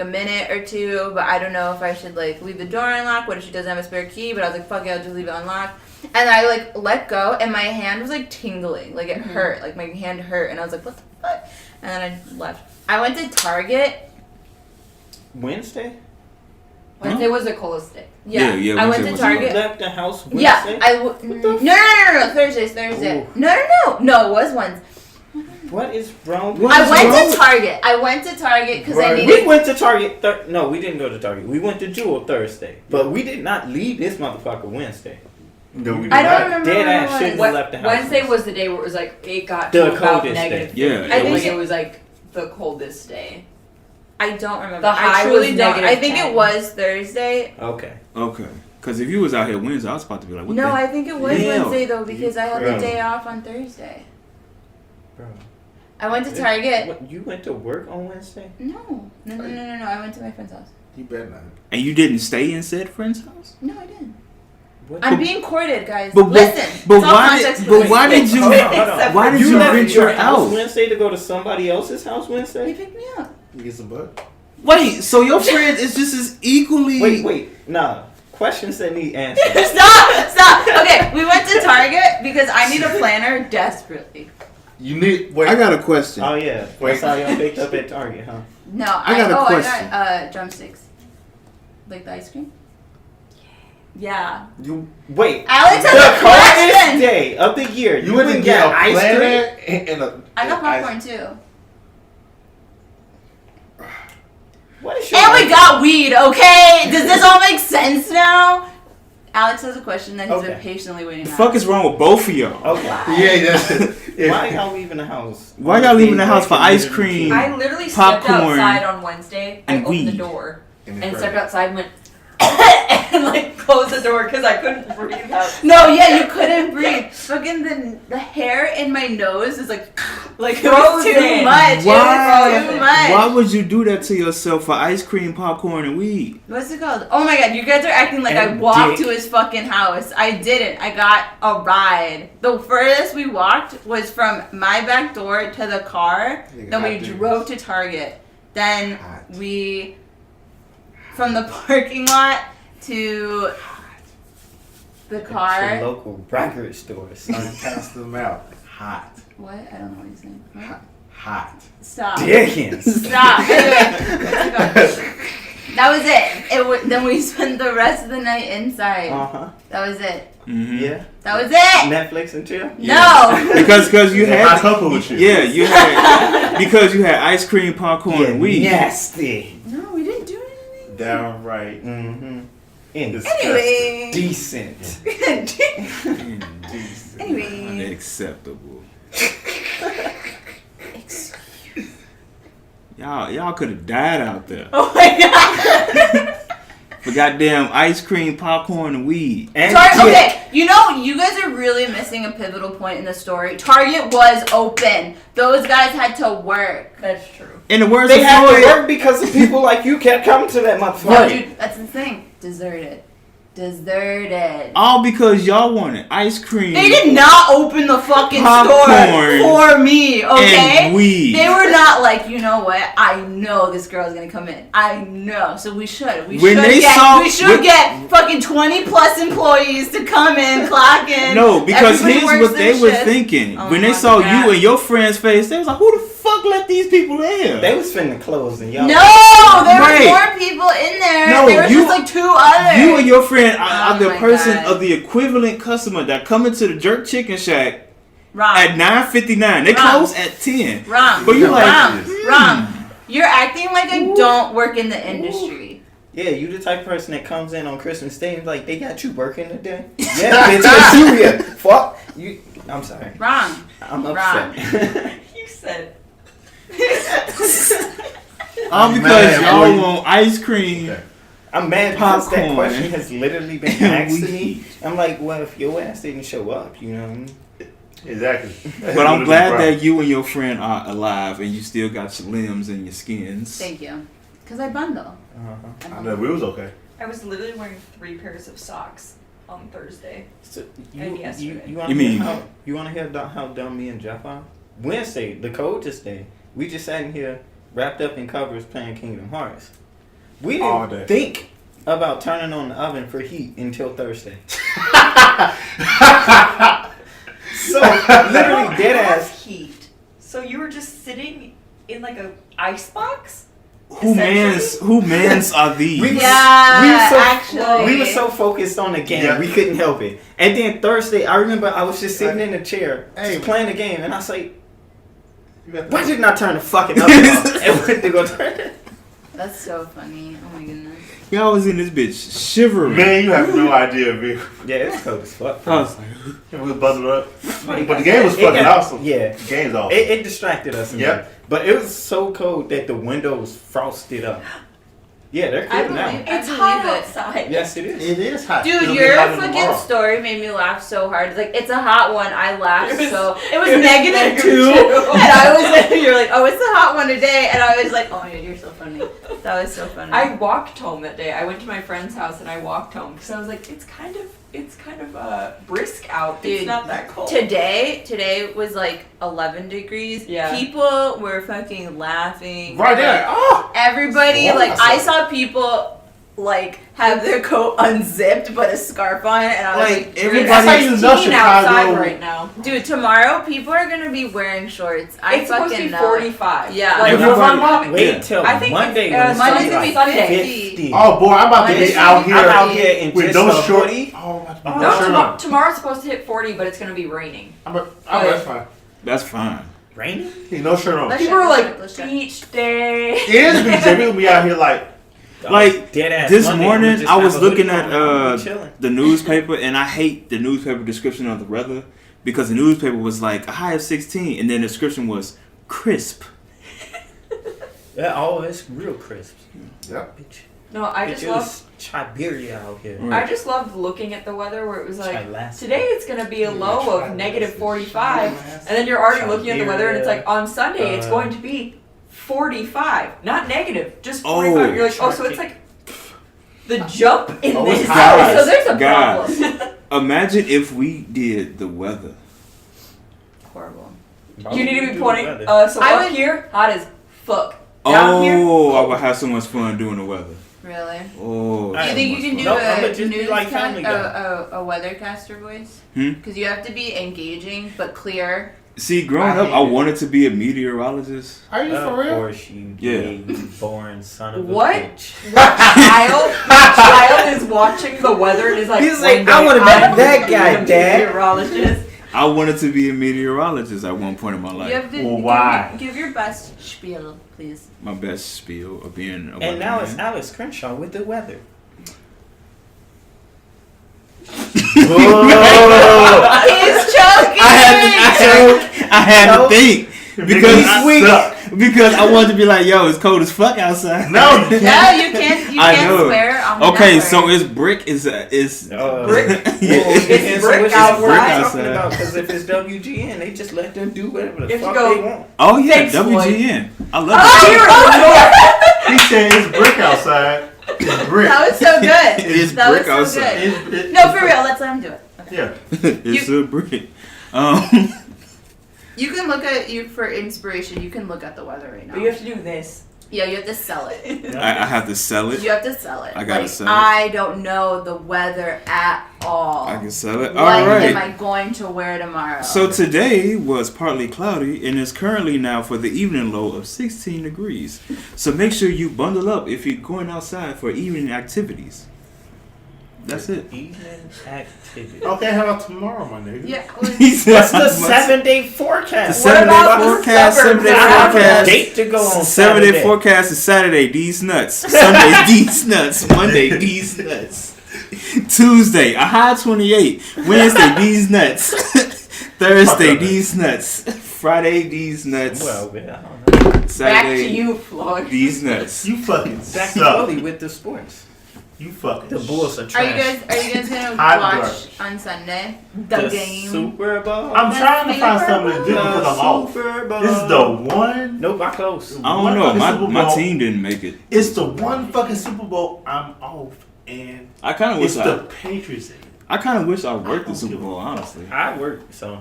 a minute or two, but I don't know if I should like leave the door unlocked. What if she doesn't have a spare key? But I was like, fuck it, I'll just leave it unlocked. And I like let go, and my hand was like tingling, like it hurt, like my hand hurt, and I was like, what the fuck? And then I left. I went to Target. Wednesday? Wednesday was a cola stick. Yeah, I went Wednesday to was You Target. left the house Wednesday? Yeah, no, Thursday. Ooh. No, it was Wednesday. What is wrong? What I is went wrong? to Target. I went to Target because I Right. needed. We went to Target. No, we didn't go to Target. We went to Jewel Thursday, but we did not leave this motherfucker Wednesday. No, we did I don't not. remember Dead when ass it shit. was. left the house. Wednesday was the day where it was like, it got The to about coldest negative. day. Yeah, I think like, it- it was like the coldest day. I don't remember. The high I truly was don't. I negative think 10. it was Thursday. Okay. Okay. Because if you was out here Wednesday, I was about to be like, what No, the I think it was Yeah. Wednesday though because I had the Bro. day off on Thursday. Bro. I went to Target. What, you went to work on Wednesday? No. I went to my friend's house. You better not. And you didn't stay in said friend's house? No, I didn't. What? I'm being courted, guys. But Listen. but it's all why context did but clues. why did you Hold on. why did You you left venture your house out? Wednesday to go to somebody else's house He Wednesday? picked me up. You get some butt. Wait, so your friend is just as equally Wait. Nah. Questions that need answers. Stop. Okay, we went to Target because I need a planner desperately. You need. Wait. I got a question. Oh yeah. That's how y'all picked up at Target, huh? No, I got a question. I got drumsticks. Like the ice cream? Yeah. You wait. Alex has the a coldest question. day of the year. You wouldn't get a ice planner cream. and a. I got popcorn too. What is your And we got weed, okay? Does this all make sense now? Alex has a question that he's been Okay. patiently waiting The on. fuck is wrong with both of y'all? Okay. Yeah. Why y'all leaving the house? Why y'all leaving the house for ice cream? I literally stepped Popcorn outside on Wednesday. I and opened the weed. door And and it's stepped right. outside and went and like closed the door because I couldn't breathe out. No, yeah, you couldn't breathe. Fucking the hair in my nose is like it was too Frozen. much. Why? It was too much. Why would you do that to yourself for ice cream, popcorn, and weed? What's it called? Oh my god, you guys are acting like I And walked dick. to his fucking house. I didn't. I got a ride. The furthest we walked was from my back door to the car. Nigga, Then we hot dude. drove to Target. Then Hot. we, from the parking lot to the The car. local record store, son. Cast them out. Hot. What? I don't know what he's saying. What? Hot. Stop. Dickens. Stop. Anyway, that was it. Then we spent the rest of the night inside. Uh-huh. That was it. Mm-hmm. Yeah. That was it. Netflix and chill? No. Because you I had couple with you. yeah you had because you had ice cream, popcorn, and weed. Nasty. No, we didn't do anything. Downright. Mm-hmm. Anyway. Decent. Anyway. Unacceptable. Y'all could have died out there Oh my god. for goddamn ice cream, popcorn, and weed. And Okay, you know, you guys are really missing a pivotal point in the story. Target was open. Those guys had to work. That's true. In the words they of had to Floyd, work because of people like you kept coming to that No, motherfucker. dude, that's the thing. Deserted. all because y'all wanted ice cream. They did not open the fucking Popcorn store for me, okay? and weed. They were not like, you know what? I know this girl's gonna come in. I know, so we should. We When should they get. saw- we should when- get fucking 20 plus employees to come in, clock in. No, because Everybody here's works what their they were shift. thinking. Oh When they my saw God. you and your friend's face, they was like, "Who the fuck let these people in?" They was finna close and y'all. No, there Right. were more people in there. No, there was you- just like 2 others. You and your friend are Oh the my person God. of the equivalent customer that come into the Jerk Chicken Shack wrong. at 9:59. They Wrong. close at 10. Wrong. But you're like, wrong. You're acting like I don't work in the industry. Yeah, you the type of person that comes in on Christmas Day and like, they got you working today? Yeah, bitch, it's you here. Fuck. You. I'm sorry. Wrong. I'm Wrong. upset. You said. All because Man, y'all boy. want ice cream. Okay. I'm mad because that Popcorn. question has literally been And asked to me. weed. I'm like, well, if your ass didn't show up, you know. Exactly. But I'm glad that you and your friend are alive and you still got your limbs and your skins. Thank you. Because I bundle. Uh-huh. I know we was okay. I was literally wearing 3 pairs of socks on Thursday. So And yesterday. you want You mean- to hear how dumb me and Jeff are? Wednesday, the coldest day, we just sat in here wrapped up in covers playing Kingdom Hearts. We All didn't day. think about turning on the oven for heat until Thursday. So literally dead ass. Heat. So you were just sitting in like a ice box? Who mans are these? We- Yeah, so, actually. we were so focused on the game, Yeah. we couldn't help it. And then Thursday, I remember I was just sitting in a chair, Hey. just playing the game, and I was like, You got why didn't I turn the fucking oven off? And went to go turn it. That's so funny. Oh my goodness. Y'all was in this bitch shivering. Man, you have no idea, man. Yeah, it's cold as fuck. I was like, We was buzzing up. But the game was fucking awesome. Yeah. The game's awesome. It distracted us. Yep. But it was so cold that the windows frosted up. Yeah, they're I cool now. believe It's I hot believe it. outside. Yes, it is. It is hot. Dude, It'll be your hotter fucking tomorrow. story made me laugh so hard. Like, it's a hot one. I laughed It was- so. It was it was negative -2. 2. And I was, you're like, oh, it's a hot one today. And I was like, oh my god, you're so funny. That was so funny. I walked home that day. I went to my friend's house and I walked home because I was like, it's kind of brisk out. Dude, It's not that cold. Today was like 11 degrees. Yeah. People were fucking laughing. Right there. Oh! Everybody, Warm like, I myself. saw people, like, have their coat unzipped but a scarf on it, and I was Like, like, everybody- That's how you know 16 outside Chicago. right now. dude, tomorrow people are gonna be wearing shorts. I It's supposed to fucking be know. 45. Yeah. Like, Everybody- I'm Wait Yeah. till I think Monday it's, when it's Monday's gonna gonna be be like Sunday. 50. Oh boy, I'm about to Monday's be out gonna be here I'm out here in with just those a shorts. hoodie. Oh, I'm about to be Oh, No, shirt on. tomorrow's supposed to hit 40, but it's gonna be raining. That's fine. That's fine. Raining? Hey, no shirt on. Let's People are check, like, let's check. beach day. It is beach day. We'll be out here like, Like, Deadass this Monday, morning, I'ma just I have was a hoodie looking on at and I'ma be chilling. the newspaper, and I hate the newspaper description of the weather because the newspaper was like a high of 16, and then the description was crisp. Yeah, oh, it's real crisp. yep. Bitch. No, I Bitch, just it love. was Siberia out here. Right. I just loved looking at the weather where it was like, Chilasca. today it's gonna be a low of negative 45, and then you're already looking at the weather, and it's like on Sunday it's going to be 45, not negative, just 45. Oh. You're like, oh, so it's like the jump in Oh, this. it's high. So there's a Guys. problem. Imagine if we did the weather. Horrible. Why You would need to do be pointing. weather? So I up would- here, hot as fuck. Down here, Oh, I cold. would have so much fun doing the weather. Really? Oh, I You so think much you can do fun. No, I'ma a just be news like Family Guy. a weathercaster voice? Hmm? Because you have to be engaging but clear. See, growing I up, hate I it. wanted to be a meteorologist. Are you for Of real? course you Yeah. did, you born son of What? a bitch. child is watching the weather and is like, He's like, one day I wanna be I'm that gonna guy, be a Dad. meteorologist. I wanted to be a meteorologist at one point in my You life. have to Well, why? give your best spiel, please. My best spiel of being a And now weatherman. it's Alex Crenshaw with the weather. He's choking. I had to think because Because because I wanted to be like, yo, it's cold as fuck outside. No, you No, can't. you can't. You I can't know. swear on the Okay, network. so it's brick is Brick? It's brick what outside. we're talking Outside. about because if it's WGN, they just let them do whatever the If you fuck go- they want. Oh yeah, Thanks, WGN. I love Oh, it. He said it's brick outside. It's brick. That was so good. It's that brick was so outside. good. No, for real. Let's let him do it. Okay. Yeah. It's a brick. You can look at you for inspiration. You can look at the weather right now. But you have to do this. Yeah, you have to sell it. I have to sell it. You have to sell it. I gotta like, sell it. I don't know the weather at all. I can sell it. What All right. am I going to wear tomorrow? So today was partly cloudy and it's currently now for the evening low of 16 degrees. So make sure you bundle up if you're going outside for evening activities. That's it. Evening activity. Okay, how about tomorrow, my nigga? yeah. He said, What's the 7-day forecast? The 7-day about the forecast, suburbs 7-day around forecast. Date to go on 7-day Saturday. forecast is Saturday, D's nuts. Sunday, D's nuts. Monday, D's nuts. Tuesday, a high 28. Wednesday, D's nuts. Thursday, D's nuts. Friday, D's nuts. Well, I don't know. Back to Saturday, you, Floyd. D's nuts. You fucking Zachy suck. Bully with the sports. You fucking The Bulls are Are trash. you guys gonna Hot watch on Sunday the game? Super Bowl. I'm The trying to find Super something to do Bowl. because I'm off. Super Bowl. This is the one. Nope, I close. I don't one know. fucking My, Super my Bowl- team didn't make it. It's the one fucking Super Bowl I'm off, and I kind of it's wish the Patriots. I kind of wish I worked I the don't Super give a Bowl, fuck. honestly. I work, so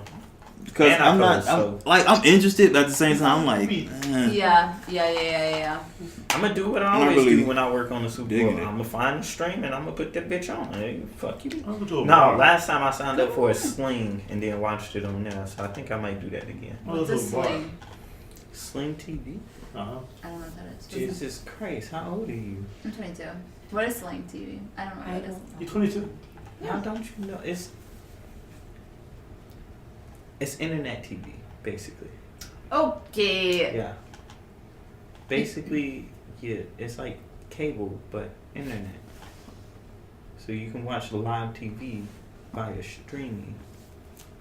Because And I I'm not, close, so- I'm interested, but at the same time, I'm like, Yeah. I'm gonna do what I I'm not always really do when I work on the Super Bowl. digging it. I'm gonna find a stream and I'm gonna put that bitch on. Hey, fuck you. I'm gonna do a No, bar. last time I signed up for a Sling and then watched it on there, so I think I might do that again. I'm gonna What's do a a bar. sling? Sling TV? Uh-huh. I don't know what that is. Jesus Christ, how old are you? I'm 22. What is sling TV? I don't know what it is. You're 22. How don't you know? It's internet TV, basically. Okay. Yeah. Basically, yeah, it's like cable, but internet. So you can watch live TV via streaming.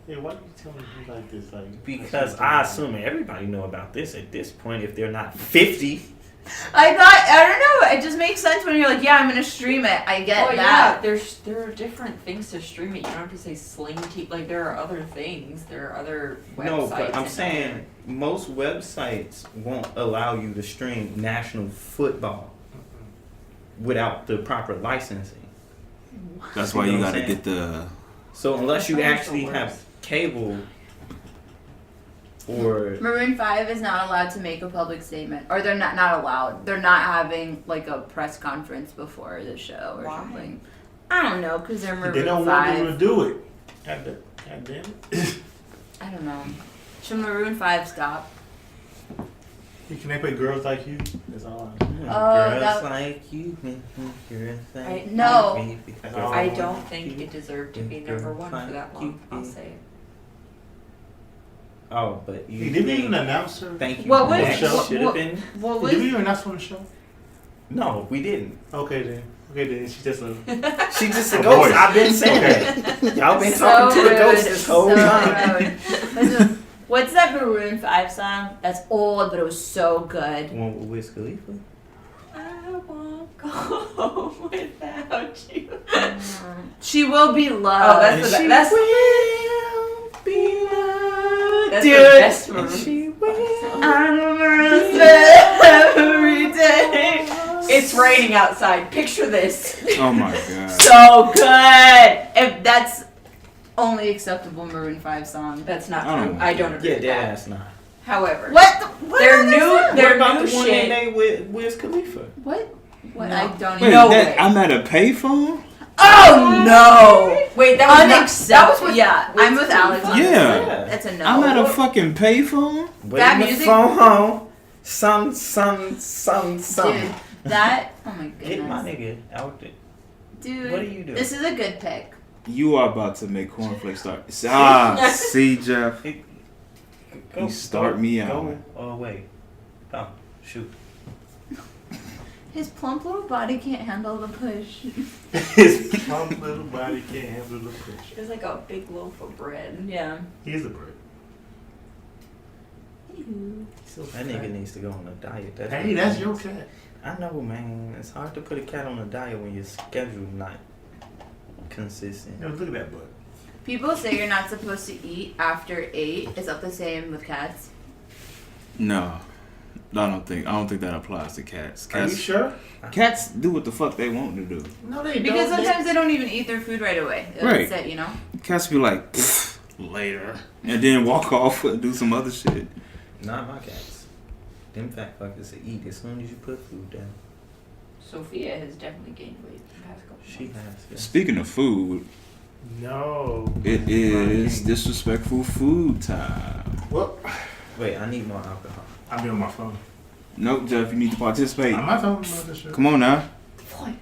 Hey, why do you tell me things like this? Like Because I assume everybody know about this at this point if they're not 50. I thought, I don't know, it just makes sense when you're like, yeah, I'm gonna stream it. I get Well, that. yeah, there are different things to stream it. You don't have to say Sling TV. Like, there are other things. There are other websites. No, but I'm and saying most websites won't allow you to stream national football without the proper licensing. That's why You you know what gotta I'm get the. So unless you That's the actually worst. have cable or Maroon 5 is not allowed to make a public statement. Or they're not allowed. They're not having, like, a press conference before the show or Why? something. I don't know, because they're Maroon They don't 5. want them to do it. God damn it. I don't know. Should Maroon 5 stop? Can they play Girls Like You? That's all I know. Oh, girls that- like you, girls like No. me, That's girls all I like don't you. think it deserved to be Girls number one for like that long. you. I'll say it. Oh, but you Did we even think- announce her? Thank you. What was- that what- should have been? What was... Did we even announce her on the show? No, we didn't. Okay then. She's just a. She just a A ghost. voice. I've been saying that. Y'all been talking to the ghost this whole time. rude. What's that Maroon 5 song? That's old, but it was so good. One with Wiz Khalifa. I won't go home without you. She will be loved. Oh, that's the She best. will be loved. That's Dude. the best And Maroon. she will. I'm every day. It's raining outside. Picture this. Oh my god. So good. If that's only acceptable Maroon 5 song. That's not Oh true. my I don't agree Yeah, with that. that's not. However, What? What Their other new- song? their What about new the one shit- they made with Wiz Khalifa? What? What? No. I don't Wait, even. No that, way. I'm at a payphone? Oh no! wait, that was not, that Unacceptable. was with, Yeah, I'm with Alex. on Yeah. this. That's a no. I'm at a fucking payphone? That Waiting the music- phone home. Some. Dude, that. Oh my Hit my goodness. nigga out there. Dude, What are you doing? this is a good pick. You are about to make cornflakes start. Ah, see, Jeff. You start me out. Go away. Oh, shoot. His plump little body can't handle the push. His plump little body can't handle the push. It was like a big loaf of bread. Yeah. He's a bird. So That nigga needs to go on a diet. Hey, that's your cat. I know, man. It's hard to put a cat on a diet when your schedule's not consistent. Yo, look at that butt. People say you're not supposed to eat after 8. Is that the same with cats? No. I don't think that applies to cats. Are you Cats, sure? cats do what the fuck they want to do. No, they Because don't. sometimes they don't even eat their food right away. Right. That's it, you know? Cats be like, "Pfft, later. And then walk off and do some other shit. Not my cats. Them fat fuckers to eat as soon as you put food down. Sophia has definitely gained weight in the past couple She months. has. Speaking of food, No. it is disrespectful food time. Well, Wait, I need more alcohol. I'll be on my phone. Nope, Jeff, you need to participate. I'm not talking about this shit. Come on now. Point.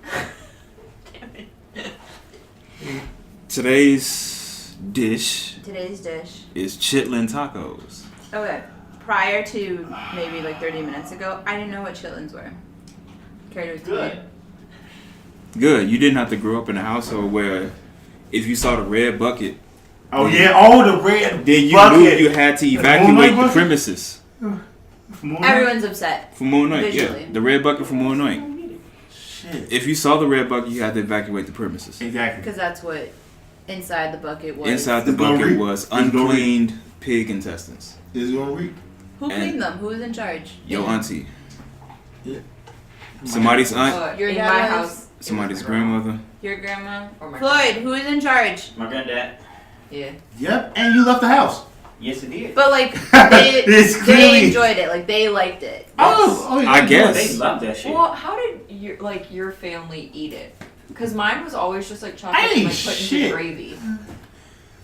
Damn it. Today's dish Today's dish. is chitlin tacos. Okay. Prior to maybe like 30 minutes ago, I didn't know what chitlins were. Care to explain? Good. You didn't have to grow up in a household where if you saw the red bucket, Oh yeah, the red then you bucket. knew you had to evacuate the bucket? premises. Everyone's upset. For Moon Night, Visually. yeah. The red bucket for Moon Night. Shit. If you saw the red bucket, you had to evacuate the premises. Exactly. Because that's what inside the bucket was. Inside the It's gonna bucket reek. was It's gonna reek. uncleaned pig intestines. It's gonna reek. Who and- cleaned them? Who was in charge? Your auntie. Yeah. Somebody's aunt. Your in dad my was- house. it Somebody's was my grandma. grandmother. Your grandma? Or my Floyd, who is in charge? My granddad. Yeah. Yep, and you left the house. Yes, it did. But like, It's they clearly- enjoyed it. Like, they liked it. Oh, yeah. I guess. They love that shit. Well, how did your family eat it? Because mine was always just like chocolate Hey, and like put shit. into gravy.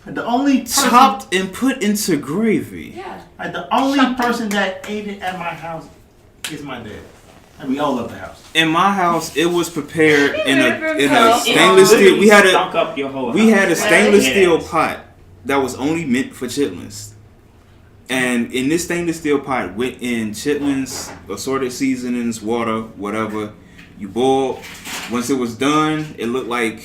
The only person, Chopped and put into gravy. Yeah. like, the only Chopped. person that ate it at my house is my dad. And we all left the house. In my house, it was prepared in Learn from a hell. stainless steel. Literally We had stunk up your whole we house. had a stainless Deadass. steel pot that was only meant for chitlins. And in this stainless steel pot went in chitlins, assorted seasonings, water, whatever. You boiled. Once it was done, it looked like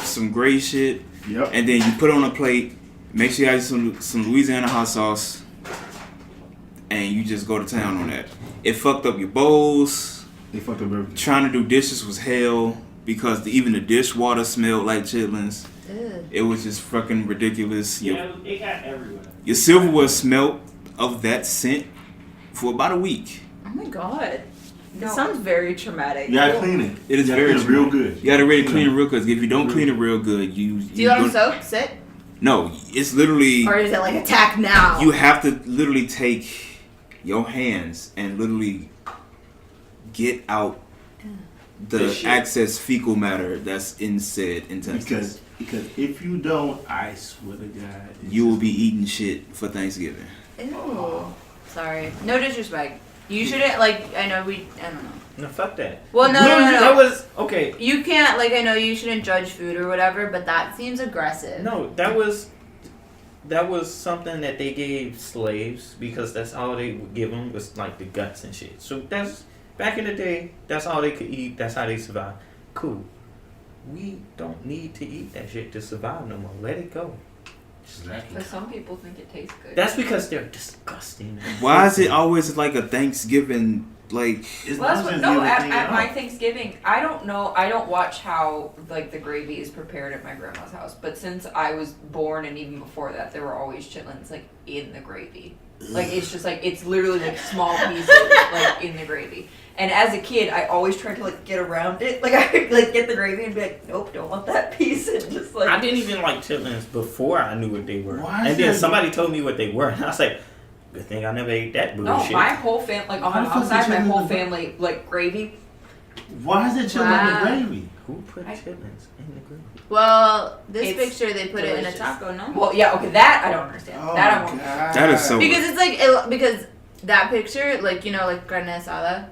some gray shit. Yep. And then you put it on a plate. Make sure you have some Louisiana hot sauce, and you just go to town on that. It fucked up your bowls. They fucked up everything. Trying to do dishes was hell because even the dishwater smelled like chitlins. Ew. It was just fucking ridiculous. Yeah, it got everywhere. Your silverware smelled of that scent for about a week. Oh my god. No. This sounds very traumatic. You gotta clean it. It is You gotta very clean it real traumatic. good. You gotta really clean it real good. If you don't clean it real good, Do you let them soak? Sit? No, it's literally. Or is it like attack now? You have to literally take your hands and literally get out the excess fecal matter that's in said intestines. Because if you don't, I swear to God, You will be eating shit for Thanksgiving. Ew. Sorry. No disrespect. You shouldn't, like, I don't know. No, fuck that. Well, no. That was okay. You can't, like, I know you shouldn't judge food or whatever, but that seems aggressive. No, that was something that they gave slaves because that's all they would give them was like the guts and shit. So that's back in the day. That's all they could eat. That's how they survived. Cool. We don't need to eat that shit to survive no more. Let it go. Exactly. But some people think it tastes good. That's because they're disgusting. Why is it always like a Thanksgiving? Like, It's Well, that's what, nonsense no, the other thing at my out. Thanksgiving, I don't know, I don't watch how, like, the gravy is prepared at my grandma's house, but since I was born and even before that, there were always chitlins, like, in the gravy. Like, it's just, like, it's literally, like, small pieces, like, in the gravy. And as a kid, I always tried to, like, get around it. Like, I would, like, get the gravy and be like, nope, don't want that piece, and just, like... I didn't even like chitlins before I knew what they were. Why is And then that- somebody told me what they were, and I was like, good thing I never ate that No, bullshit. my whole family, like, on How my the fuck mom's side, did my you whole know? family, like, gravy. Why is it chili Wow. in the gravy? Who put chitlins in the gravy? Well, this It's picture, they put it in a delicious. taco, no? Well, yeah, okay, that I don't understand. Oh that I my won't. God. that is so. Because it's like, because that picture, like, you know, like carne asada,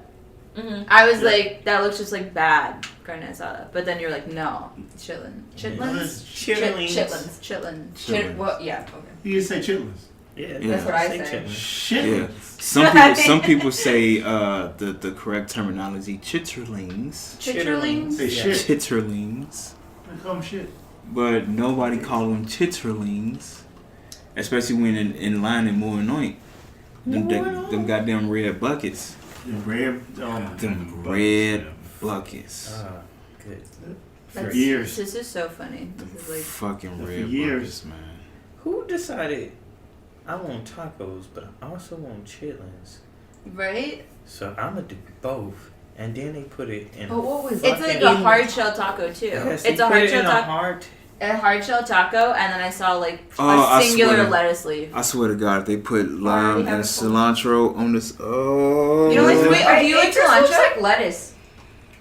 Mm-hmm. I was like, that looks just like bad carne asada. But then you're like, no, chitlins. Chitlins? Chitlins. Chitlins. Chitlins. Shit, well, yeah, okay. You just say chitlins. Yeah, That's what I say say. chitlins. Shit. Yeah. Some people say the correct terminology chitterlings. Chitterlings? Say Yeah. shit. Chitterlings. They call them shit. But nobody call them chitterlings. Especially when in line in Moinoint. Them goddamn red buckets. The red, Them red buckets. Ah, good. for That's- years. This is so funny. Them This is like, fucking for red years. buckets, man. Who decided I want tacos, but I also want chitlins? right? So I'm gonna do both, and then they put it in. But what was It's like a hard shell taco too. Yes, It's they a put hard it shell in a taco. hard. A hard shell taco, and then I saw like Oh, a I singular swear. lettuce leaf. I swear to God, if they put lime have and it full. cilantro on this. Oh. You don't like- wait, oh, do you like It just looks cilantro? like lettuce.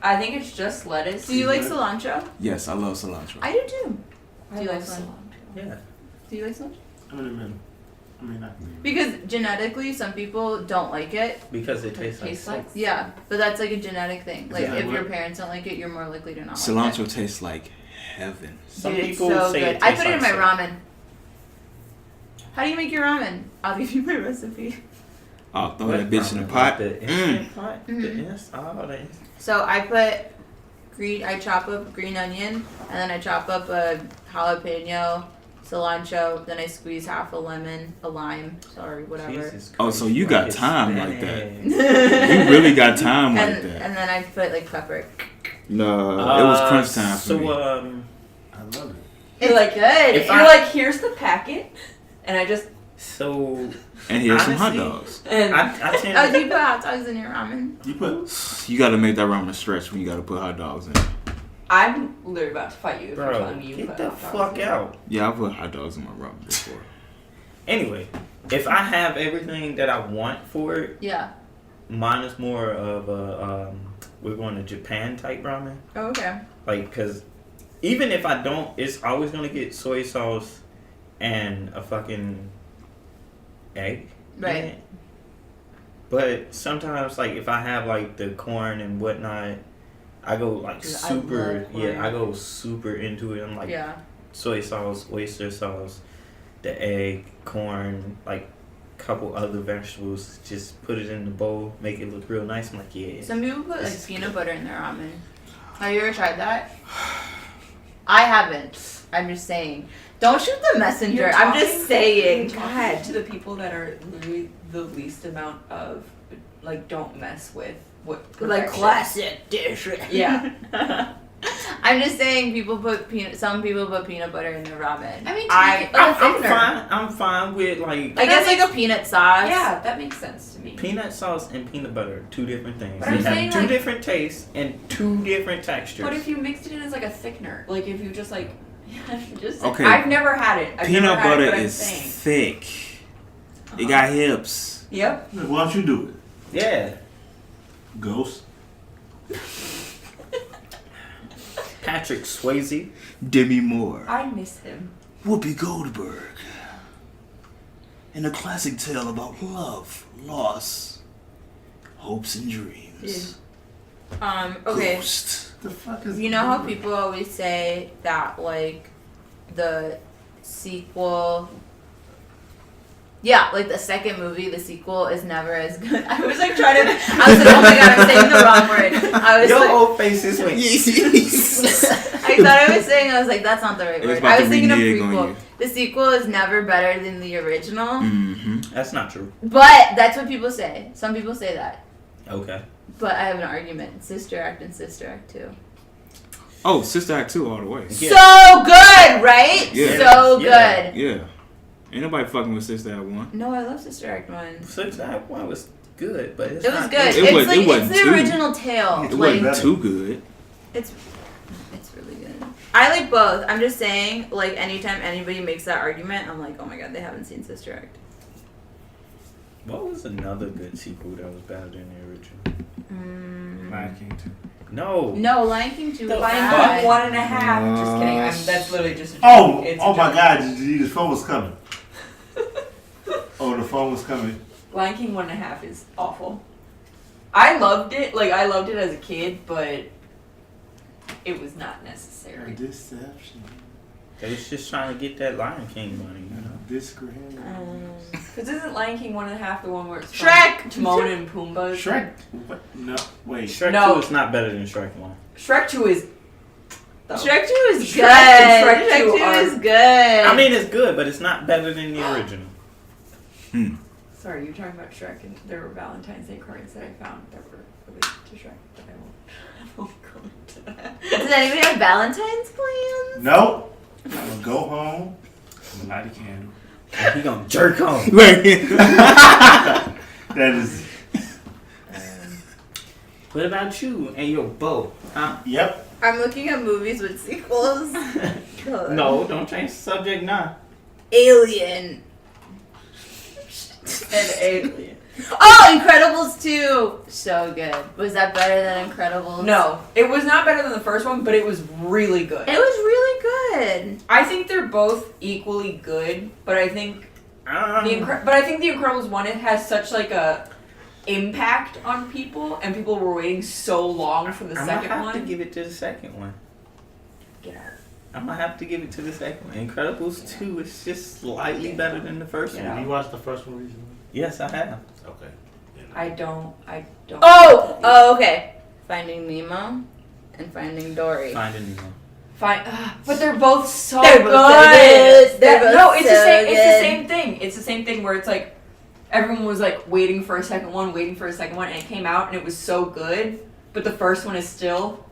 I think it's just lettuce. Do you like cilantro? Yes, I love cilantro. I do too. I Do you like love cilantro? Yeah. Do you like cilantro? I'm in the middle. I mean, not in the middle. Because genetically, some people don't like it. Because it tastes like. Tastes like sex. Yeah, but that's like a genetic thing. Like Yeah. if your parents don't like it, you're more likely to not like Cilantro tastes like heaven. it. Some Dude, it's people so say good. it I tastes put it in my like ramen. How do you make your ramen? I'll give you my recipe. I'll throw What that bitch in the ramen? pot. The instant pot. The Mhm. the So I put I chop up green onion, and then I chop up a jalapeno, cilantro, then I squeeze half a lemon, a lime, sorry, whatever. Jesus Oh, so Christ, you got it's time like that. Spanish. You really got time like and, that. and then I put like pepper. No, it was crunch time for so, me. I love it. It's like good. If You're like, here's the packet, and I just So And here's some hot honestly, dogs. and I tend Oh, do you put hot dogs in your ramen? You put You gotta make that ramen stretch when you gotta put hot dogs in. I'm literally about to fight you if you're bro, telling me you get put the hot dogs fuck in. out. Yeah, I put hot dogs in my ramen before. Anyway, if I have everything that I want for it, Yeah. mine is more of a we're going to Japan type ramen. Oh, okay. Like, cause even if I don't, it's always gonna get soy sauce and a fucking egg. in Right. it. But sometimes, like, if I have like the corn and whatnot, I go like Dude, I super. love corn. I go super into it. I'm like Yeah. soy sauce, oyster sauce, the egg, corn, like couple other vegetables. Just put it in the bowl, make it look real nice. I'm like, yeah. Some people put This like is peanut good. butter in their ramen. Have you ever tried that? I haven't. I'm just saying. Don't shoot the messenger. You're I'm talking- just saying. you're talking to the people that are literally the least amount of like don't mess with what Like perfection. classic dish. Yeah. I'm just saying some people put peanut butter in their ramen. I mean, I'm fine with like. I guess like a peanut sauce. Yeah, that makes sense to me. Peanut sauce and peanut butter, two different things. But I'm They saying, have two like- different tastes and two different textures. But if you mixed it in as like a thickener, like if you just like, just Okay. I've never had it. I've Peanut never had butter it, but I'm is saying. thick. It got hips. Yep. Why don't you do it? Yeah. Ghost. Patrick Swayze. Demi Moore. I miss him. Whoopi Goldberg. In a classic tale about love, loss, hopes and dreams. Okay. Ghost. The fuck is? You know how people always say that, like, the sequel. Yeah, like the second movie, the sequel is never as good. I was like trying to. I was like, oh my god, I'm saying the wrong word. I was Your like, old faces went. I thought I was saying, I was like, that's not the right It was word. about I to was thinking of renege on prequel. you. The sequel is never better than the original. Mm-hmm. That's not true. But that's what people say. Some people say that. Okay. But I have an argument. Sister Act and Sister Act 2. Oh, Sister Act 2 all the way. Yeah. So good, right? Yeah. So Yeah. good. Yeah. Ain't nobody fucking with Sister Act 1. No, I love Sister Act 1. Six Act One was good, but it's It was not good. It It's was- like it wasn't it's the too- original tale. It Like wasn't too good. it's really good. I like both. I'm just saying, like anytime anybody makes that argument, I'm like, oh my god, they haven't seen Sister Act. What was another good sequel that was better than the original? Lion King 2. No. No, Lion King 2 was Lion bad. King 1.5. Just kidding. That's literally just a joke. Oh, It's a oh my joke. God! The phone was coming. Oh, the phone was coming. Lion King 1.5 is awful. I loved it. Like I loved it as a kid, but it was not necessary. Deception. They was just trying to get that Lion King money, you know. Discredit. Because isn't Lion King 1.5 the one where it's Shrek! from Timon and Pumbaa? Shrek. What? No, wait. Shrek No. 2 is not better than Shrek 1. Shrek 2 is. though. Shrek 2 is Shrek good. and Shrek Shrek 2 2 are- is good. I mean, it's good, but it's not better than the original. Sorry, you were talking about Shrek, and there were Valentine's Day cards that I found that were related to Shrek, but I won't go into that. Does anybody have Valentine's plans? No. I'm gonna go home. I'm gonna light a candle. He gonna jerk on. That is. What about you and your bow? Huh? Yep. I'm looking at movies with sequels. No, don't change the subject now. Alien. And Alien. Oh, Incredibles 2. So good. Was that better than Incredibles? No, it was not better than the first one, but it was really good. It was really good. I think they're both equally good, but I think the Incredibles one, it has such like a impact on people, and people were waiting so long for the I'm second gonna have to one. give it to the second one. Get out. I'm gonna have to give it to the second one. Incredibles 2 is just slightly better than the first Yeah. one. Have you watched the first one recently? Yes, I have. Okay. Yeah, no. I don't. Oh, okay. Finding Nemo and Finding Dory. Finding Nemo. Fine, but they're both so They're good. both so good. They're both No, it's so the same. It's good. the same thing. It's the same thing where it's like everyone was like waiting for a second one, and it came out and it was so good. But the first one is still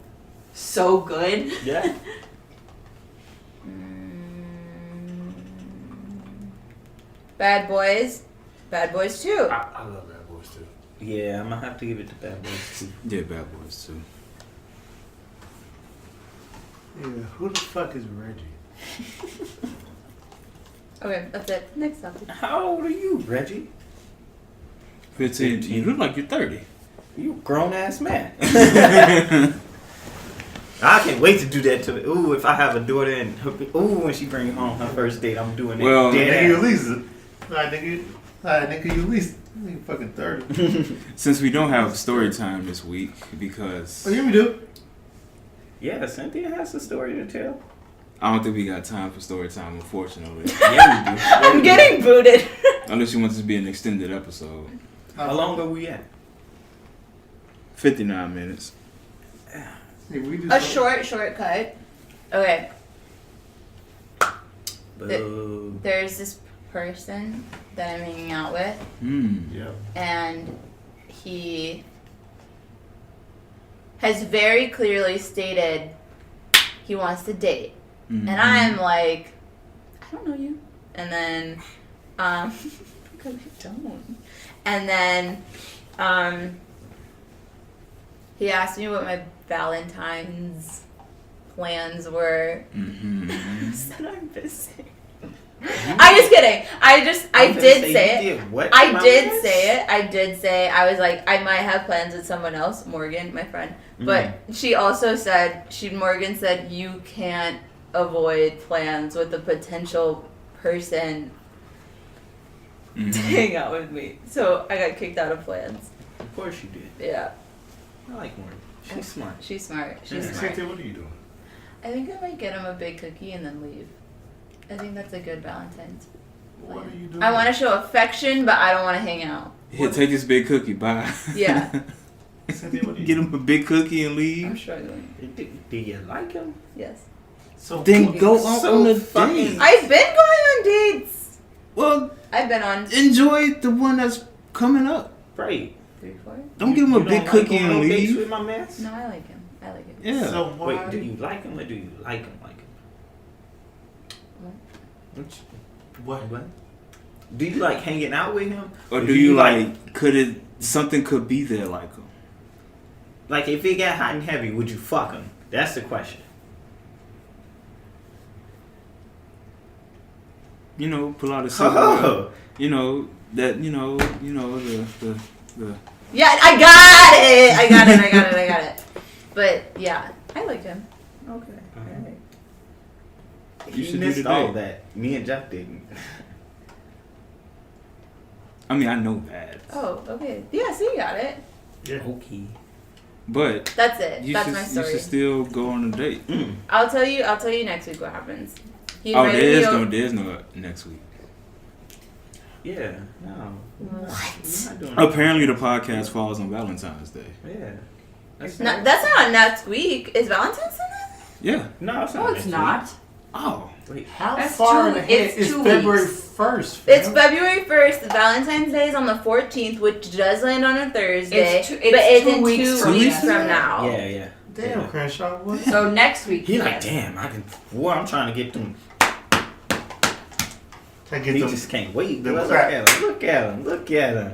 so good. Yeah. Bad Boys. Bad Boys 2. I love Bad Boys too. Yeah, I'm gonna have to give it to Bad Boys 2. Yeah, Bad Boys too. Yeah, who the fuck is Reggie? Okay, that's it. Next topic. How old are you, Reggie? 15. You look like you're 30. You a grown ass man. I can't wait to do that to the. Ooh, if I have a daughter and her, when she bring home her first date, I'm doing it. Well, Nigga, you dead at least. Nigga, you at least. You fucking 30. Since we don't have story time this week because Oh, yeah, we do. Yeah, Cynthia has a story to tell. I don't think we got time for story time, unfortunately. Yeah, we do. I'm getting booted. Unless you want this to be an extended episode. How long are we at? 59 minutes. Hey, we do A something. shortcut. Okay, Boo. there's this person that I'm hanging out with, Hmm. Yeah. and he has very clearly stated he wants to date. Mhm. And I'm like, I don't know you. And then, because I don't. And then, he asked me what my Valentine's plans were. Mhm. I said I'm busy. I'm just kidding. I did say it. I did say I was like, I might have plans with someone else, Morgan, my friend. But she also said, Morgan said, you can't avoid plans with a potential person to hang out with me. So I got kicked out of plans. Of course you did. Yeah. I like Morgan. She's smart. She's smart. Yeah. Smart. Cynthia, what are you doing? I think I might get him a big cookie and then leave. I think that's a good Valentine's. What are you doing? I want to show affection, but I don't want to hang out. Here, take this big cookie. Bye. Yeah. Cynthia, what are you Get him a big cookie and I'm leave. struggling. Do you like him? Yes. So Then go on, So on a fucking- date. I've been going on dates. Well, I've been on enjoy the one that's coming up. Right. 3, 4. Don't give him a You big don't cookie like going and on dates leave. with my mans? No, I like him. I like him. Yeah. So why? Wait, do you like him or do you like him? What? Do you like hanging out with him? Or do you like? Could it? Something could be there like him. Like if it got hot and heavy, would you fuck him? That's the question. You know, pull out a cigarette. You know that. You know the. Yeah, I got it. But yeah, I like him. Okay. Alright. You He should do missed the all date. that. Me and Jeff didn't. I mean, I know that, Oh, okay. Yeah, so you got it. Okay. but That's it. you That's should my you story. should still go on a date. I'll tell you next week what happens. He Oh, invited me over- there's no next week. Yeah. No. What? We're not doing Apparently, the podcast falls on Valentine's Day. Yeah. That's No, that's not next week. Is Valentine's Day? Yeah. No, it's No, not. it's next not. Oh. Week. Wait. How That's far two- ahead it's is 2 February weeks. 1st? It's February 1st. Valentine's Day is on the 14th, which does land on a Thursday. It's but it's 2 in weeks 2 from weeks yesterday. from now. Yeah, yeah. Damn, Yeah. Crenshaw. What? So next week. He like, yes. damn, I can. Boy, I'm trying to get them. I get He them. just can't wait. the Look crack. at him. Look at him. Look at him.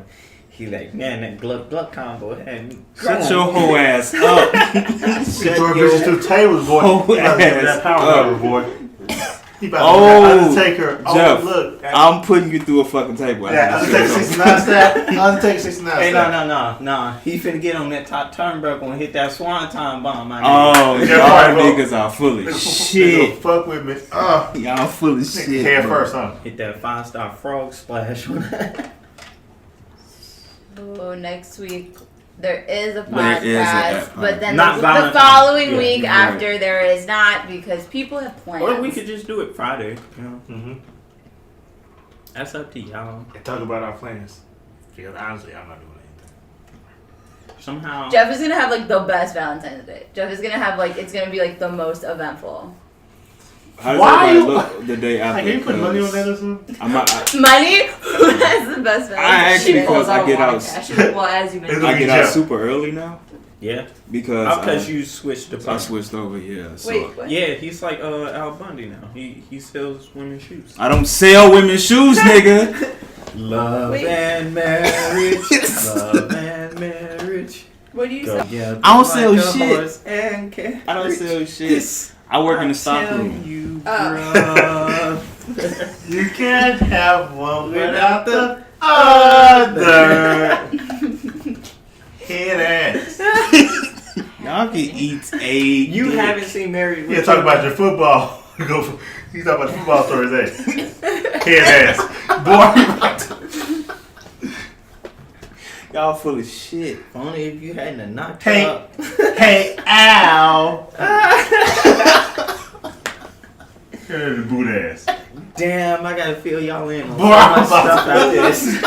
He like, man, that gluck combo had me. Shut your whole ass up. Get your bitches through tables, boy. whole You gotta give me ass that power up. level, boy. He about to take her. Oh, Jeff, look. I'm putting you through a fucking table. Yeah, Undertaker 69 step. Undertaker 69 Hey, step. no. He finna get on that top turnbuckle and hit that swanton bomb, my nigga. Oh, Yeah, y'all right, bro. niggas are full of Nigga, shit. fuck with me. Y'all full of shit. Head bro. first, huh? Hit that 5-star frog splash on that. So next week there is a There is a podcast, but then Not the Valentine's. following Yeah, week you're right. after there is not because people have plans. Or we could just do it Friday, you know. Mm-hmm. That's up to y'all. And talk about our plans. Because honestly, I'm not doing anything. Somehow. Jeff is gonna have like the best Valentine's Day. Jeff is gonna have like it's gonna be like the most eventful. How does Why everybody you- look the day after? Like, can you put money on that or Cause something? Money? Who has the best Valentine's I actually Day? because I get want out. cash. Well, as you mentioned. I get out Jeff. super early now Yeah. because Because you switched the I part. switched over. Yeah. So Wait, what? Yeah, he's like Al Bundy now. He sells women's shoes. I don't sell women's shoes, nigga. Love Wait. and marriage. Love and marriage. What do you Go say? together I don't like sell a shit. horse and carriage. I don't sell shit. I work in the stock Tell room. you, Oh. bruh. You can't have one Without without the other. Head ass. Y'all can eat a. You dick. haven't seen Married with Yeah, talk about your football. You talk about the football stories, eh? Head ass. Boy. Y'all full of shit. If only if you hadn't knocked Hey. her up. Hey, ow. Here's the boot ass. Damn, I gotta fill y'all in on so Boy, much I'm about stuff to- out this.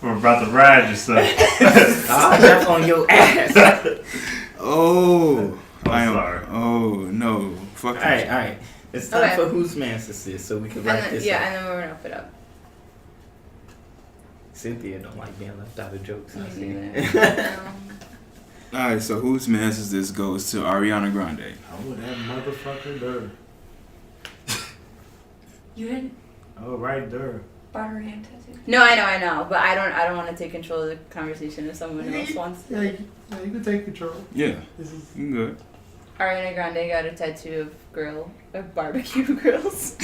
I'm about to ride yourself. I'll jump on your ass. Oh. I'm sorry. Oh no. Fuck you. Alright. It's time Okay. for whose man's this is so we can And wrap then, this yeah, up. and then we're gonna wrap it up. Cynthia don't like being left out of jokes. I see. All right, so whose message this goes to? Ariana Grande. Oh, that motherfucker there. You didn't Oh, right there. buy her hand tattoo? No, I know, but I don't want to take control of the conversation if someone else wants. Yeah, you can take control. Yeah, This is you good. Ariana Grande got a tattoo of barbecue grills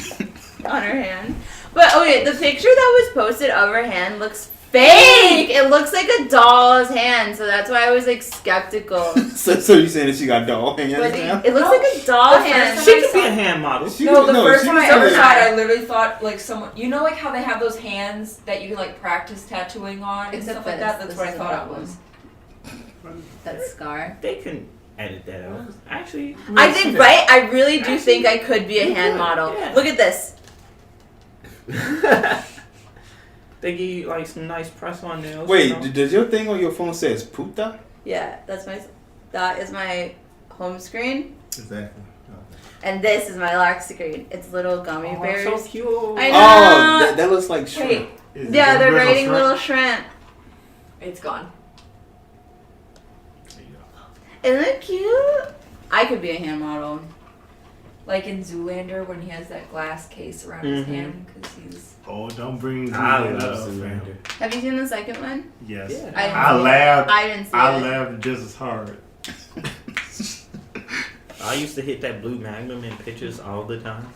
on her hand. But okay, the picture that was posted of her hand looks fake. It looks like a doll's hand, so that's why I was like skeptical. So you saying that she got doll hands now? It looks like a doll hand. She could be a hand model. No, the first she time I was ever saying- saw it, I literally thought like someone. You know, like how they have those hands that you can like practice tattooing on and Except stuff like this. that. That's This what I is a thought it problem. was. That scar. They can edit that out. Actually, I think, right? I really do think I could be a hand model. Yeah. Look at this. They give you like some nice press on nails. Wait, you know? does your thing on your phone says puta? Yeah, that is my home screen. exactly. And this is my lock screen. It's little gummy Oh, bears. so cute. I Oh, know. that looks like shrimp. Wait, Is Yeah, it they're original writing shrimp? little shrimp. it's gone. There you go. Isn't it cute? I could be a hand model. Like in Zoolander when he has that glass case around his Mhm. hand because he's. Oh, don't bring I Zoolander love up, fam. Zoolander. Have you seen the second one? Yes. Yeah. I didn't I see it. laughed. I didn't see I it. laughed just as hard. I used to hit that blue magnum in pictures all the time.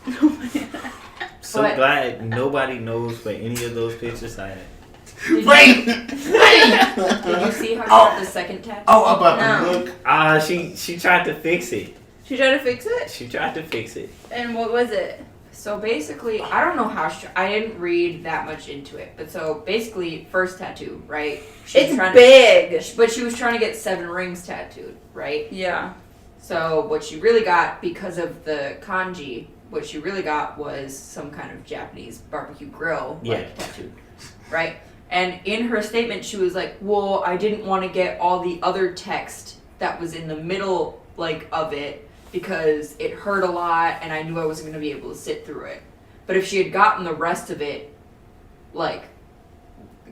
So But- glad nobody knows what any of those pictures I had. Wait! Did you see how she got the second tattoo? Oh, I'm about No. to look. She tried to fix it. She tried to fix it? She tried to fix it. And what was it? So basically, I don't know how I didn't read that much into it, but so basically, first tattoo, right? She was It's trying big. but she was trying to get 7 rings tattooed, right? Yeah. So what she really got because of the kanji, what she really got was some kind of Japanese barbecue grill like tattooed, right? And in her statement, she was like, "Well, I didn't want to get all the other text that was in the middle like of it because it hurt a lot, and I knew I wasn't going to be able to sit through it. But if she had gotten the rest of it, like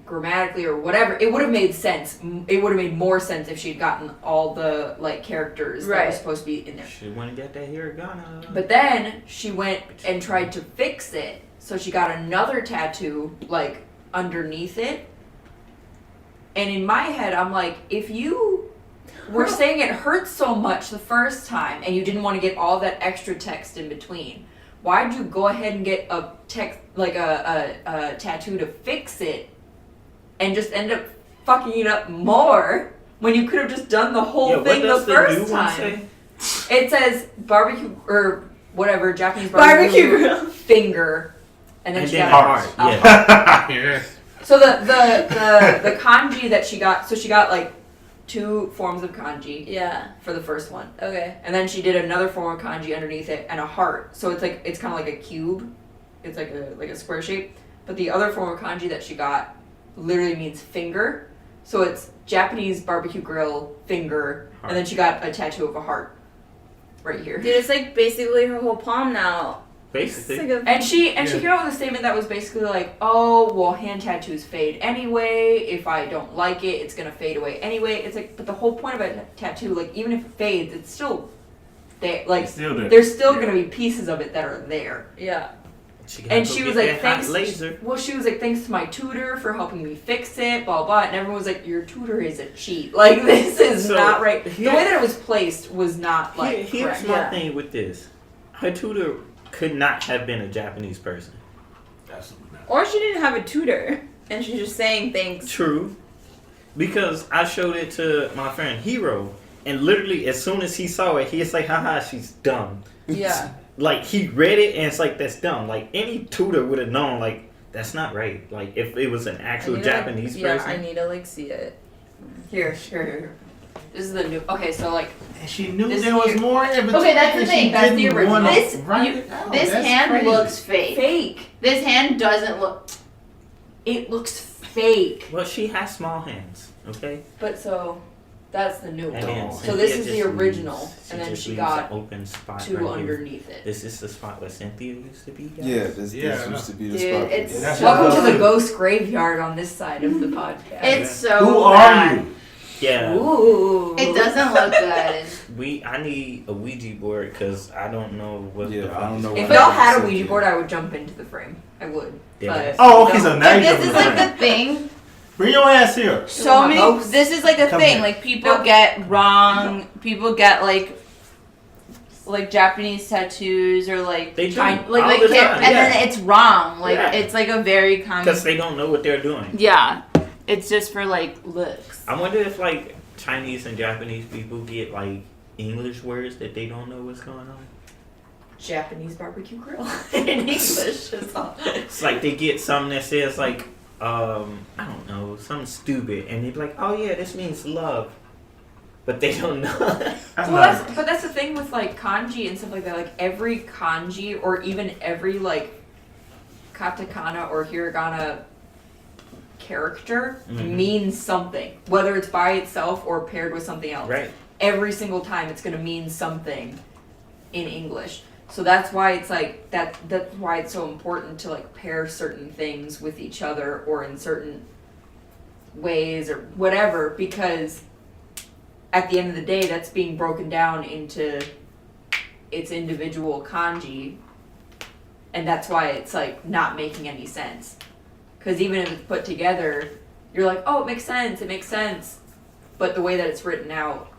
grammatically or whatever, it would have made sense. It would have made more sense if she had gotten all the like characters that were Right. supposed to be in there. She went and got that hiragana. But then she went and tried to fix it, so she got another tattoo like underneath it. And in my head, I'm like, if you were saying it hurt so much the first time and you didn't want to get all that extra text in between, why'd you go ahead and get a text like a tattoo to fix it and just end up fucking it up more when you could have just done the whole thing the first time? It says barbecue or whatever Japanese Barbecue grill. finger, and then And she then got heart. a Yeah. Yes. So the kanji that she got, so she got like 2 forms of kanji Yeah. for the first one, Okay. and then she did another form of kanji underneath it and a heart. So it's like it's kind of like a cube, it's like a square shape. But the other form of kanji that she got literally means finger. So it's Japanese barbecue grill finger, and then she got a tattoo of a heart right here. Dude, it's like basically her whole palm now. Basically. It's like a- And she Yeah. came out with a statement that was basically like, oh, well, hand tattoos fade anyway. If I don't like it, it's gonna fade away anyway. It's like, but the whole point of a tattoo, like, even if it fades, it's still there. Like, It's still there. there's still Yeah. gonna be pieces of it that are there. yeah. And she was like, thanks. Laser. Well, she was like, thanks to my tutor for helping me fix it, blah blah. And everyone was like, your tutor is a cheat. Like, this is So, not right. The here- way that it was placed was not like Here's correct. my Yeah. thing with this. Her tutor could not have been a Japanese person. Absolutely not. Or she didn't have a tutor, and she's just saying things. True. Because I showed it to my friend Hero, and literally as soon as he saw it, he's like, haha, she's dumb. Yeah. Like, he read it and it's like, that's dumb. Like, any tutor would have known, like, that's not right. Like, if it was an actual Japanese Yeah, person. I need to like see it. Here. This is the new. Okay, so like. And she knew This there was here- more in between. Okay, that's the and thing, she that's the didn't original. wanna This- write you- it out. This That's hand crazy. looks fake. Fake. This hand doesn't look. It looks fake. Well, she has small hands, okay? But so That's the new And one. then So Cynthia this is the just original, leaves- and then just she leaves got an open spot 2 right here. underneath it. This is the spot where Cynthia used to be, guys? Yeah, this Yeah, used to be the Dude, spot. it's That's Welcome what to I the love. ghost graveyard on this side of the podcast. It's so Who bad. are you? Yeah. Ooh. It doesn't look good. I need a Ouija board because I don't know what. Yeah, the I don't know. If why y'all I had a said Ouija that. board, I would jump into the frame. I would. Yeah. But Oh, okay, so now And you're this is jumping like the the thing. Bring your ass here. So want many. ghosts? This is like a Come thing. here. Like people No. get wrong. People get like Japanese tattoos or like They do. China, All like the kid- time, and yeah. then it's wrong. Like Yeah. it's like a very common. Because they don't know what they're doing. Yeah, it's just for like looks. I wonder if like Chinese and Japanese people get like English words that they don't know what's going on. Japanese barbecue grill in English is all. It's like they get something that says like I don't know, something stupid, and they be like, oh yeah, this means love, but they don't know. But that's the thing with like kanji and stuff like that. Like every kanji or even every like katakana or hiragana character Mhm. means something, whether it's by itself or paired with something else. Right. Every single time it's gonna mean something in English. So that's why it's like that's why it's so important to like pair certain things with each other or in certain ways or whatever, because at the end of the day that's being broken down into its individual kanji, and that's why it's like not making any sense. Because even if it's put together, you're like, oh, it makes sense, but the way that it's written out,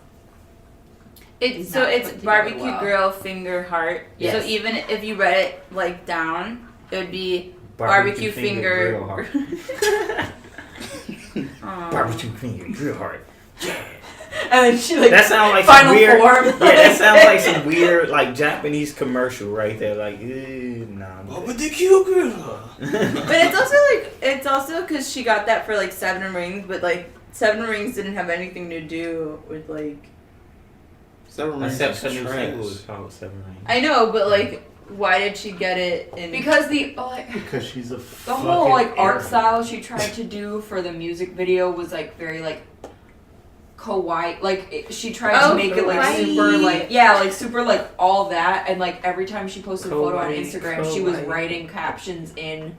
It's not it's put together barbecue well. grill finger heart. Yes. So even if you read it like down, it would be barbecue finger. grill heart. Barbecue finger grill heart. Yeah. and then she like That sounds like final some weird. form. Yeah, that sounds like some weird like Japanese commercial right there. Like, nah. Barbecue grill. But it's also because she got that for like 7 Rings, but like 7 Rings didn't have anything to do with like. Except for new single is called 7 Rings. I know, but like, why did she get it in? Because Because she's a the whole like art style she tried to do for the music video was like very like kawaii. Like she tried to make it like kawaii. super like super like all that, and like every time she posted a photo on Kawaii, Instagram, she was kawaii. writing captions in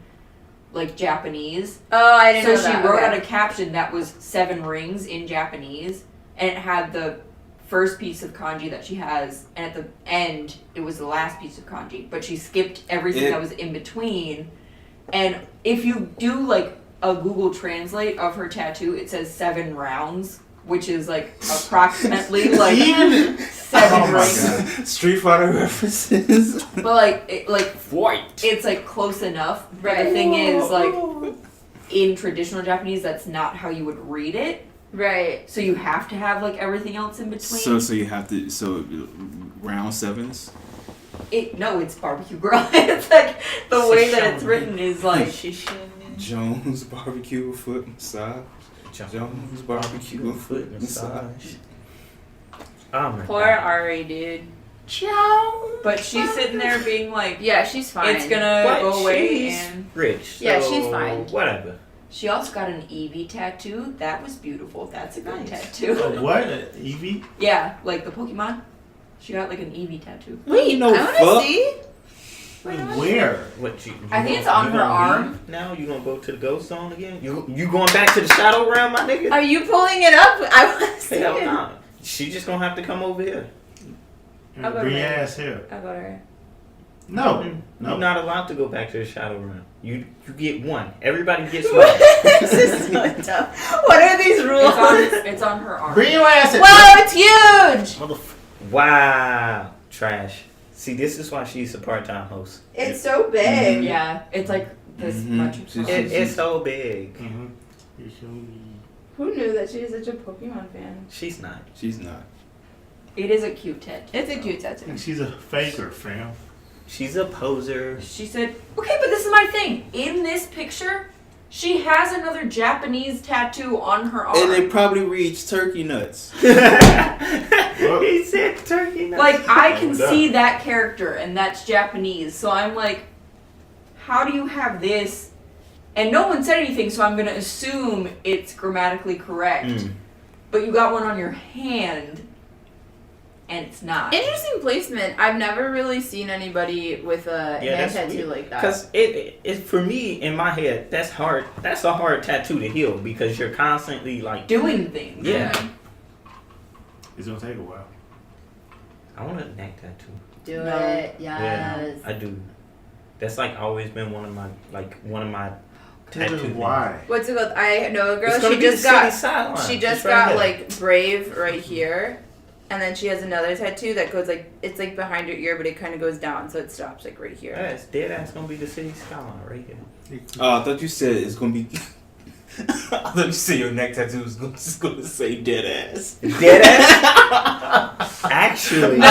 like Japanese. Oh, I didn't So know she that. wrote Okay. out a caption that was 7 rings in Japanese, and it had the first piece of kanji that she has, and at the end it was the last piece of kanji, but she skipped everything that was in between. And if you do like a Google Translate of her tattoo, it says 7 rounds, which is like approximately like 7 Oh my rings. God. Street Fighter references. But like White. it's like close enough. But Right. the thing is, like in traditional Japanese, that's not how you would read it. Right. So you have to have like everything else in between. So you have to round 7s. No, it's barbecue grill. It's like the way that it's written is like Jones barbecue foot massage. Jones barbecue foot massage. Oh my Poor god. Ari, dude. but she's sitting there being like, Yeah, she's fine. it's gonna But go away, she's and rich. Yeah, so she's fine. Whatever. she also got an Eevee tattoo. That was beautiful. That's a good Nice. tattoo. What? Evie? Yeah, like the Pokemon. She got like an Eevee tattoo. Wait, No I want fuck. to see. Where? What you I think gonna- it's on you her gonna arm. leave Now you gonna go to the ghost zone again? You going back to the shadow realm, my nigga? Are you pulling it up? I want to see Hell it. no. She just gonna have to come over here. I'll go Bring your there. ass here. I got her. No. You're No. not allowed to go back to the shadow realm. You get one. Everybody gets one. This is so dumb. What are these rules? It's on her arm. Bring your ass here. Wow, it's huge! Motherfucker. Wow. Trash. See, this is why she's a part-time host. It's so big. Yeah, it's like this Mhm. much. It's so big. Mm-hmm. Who knew that she was such a Pokemon fan? She's not. She's not. It is a cute tattoo. It's a cute tattoo. She's a faker, fam. She's a poser. She said, okay, but this is my thing. In this picture, she has another Japanese tattoo on her arm. And it probably reads turkey nuts. He said turkey nuts. Like, I can Hold up. see that character, and that's Japanese. So I'm like, how do you have this? And no one said anything, so I'm going to assume it's grammatically correct. Mm. but you got one on your hand, and it's not. Interesting placement. I've never really seen anybody with a hand tattoo like that. Because it for me in my head, that's hard. That's a hard tattoo to heal because you're constantly like Doing things. Yeah. It's gonna take a while. I want a neck tattoo. Do No. it. Yes. I do. That's like always been one of my tattoo. Why? What's it called? I know a girl. It's gonna She be the just got. city sideline. She just It's right got here. like brave right here, and then she has another tattoo that goes like it's like behind her ear, but it kind of goes down, so it stops like right here. Yeah, it's Deadass gonna be the city skyline right here. Oh, I thought you said it's gonna be. I thought you said your neck tattoo was gonna say dead ass. Deadass? Actually. No,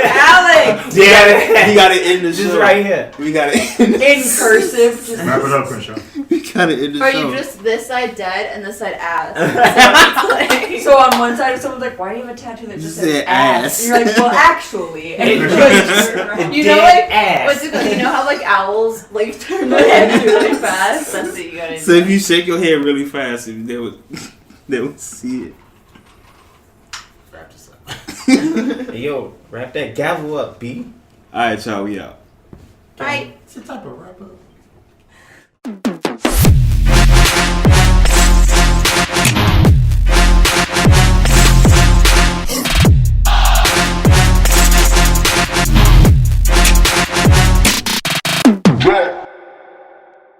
Alex. Deadass. We gotta end the show. Just right here. We gotta end In cursive. Just Wrap it up, Crenshaw. We gotta end the Or show. you just this side dead and this side ass. So it's like- So on one side, someone's like, "Why do you have a tattoo that just Say says ass. ass?" And you're like, "Well, actually," and it just turns around. You know, Dead like ass. what's it called? You know how like owls like turn their heads really fast. That's what you gotta do. So if you shake your head really fast, they would see it. Wrap this up. Hey, yo, wrap that gavel up, B. All right, y'all, we out. Bye. It's a type of wrap up.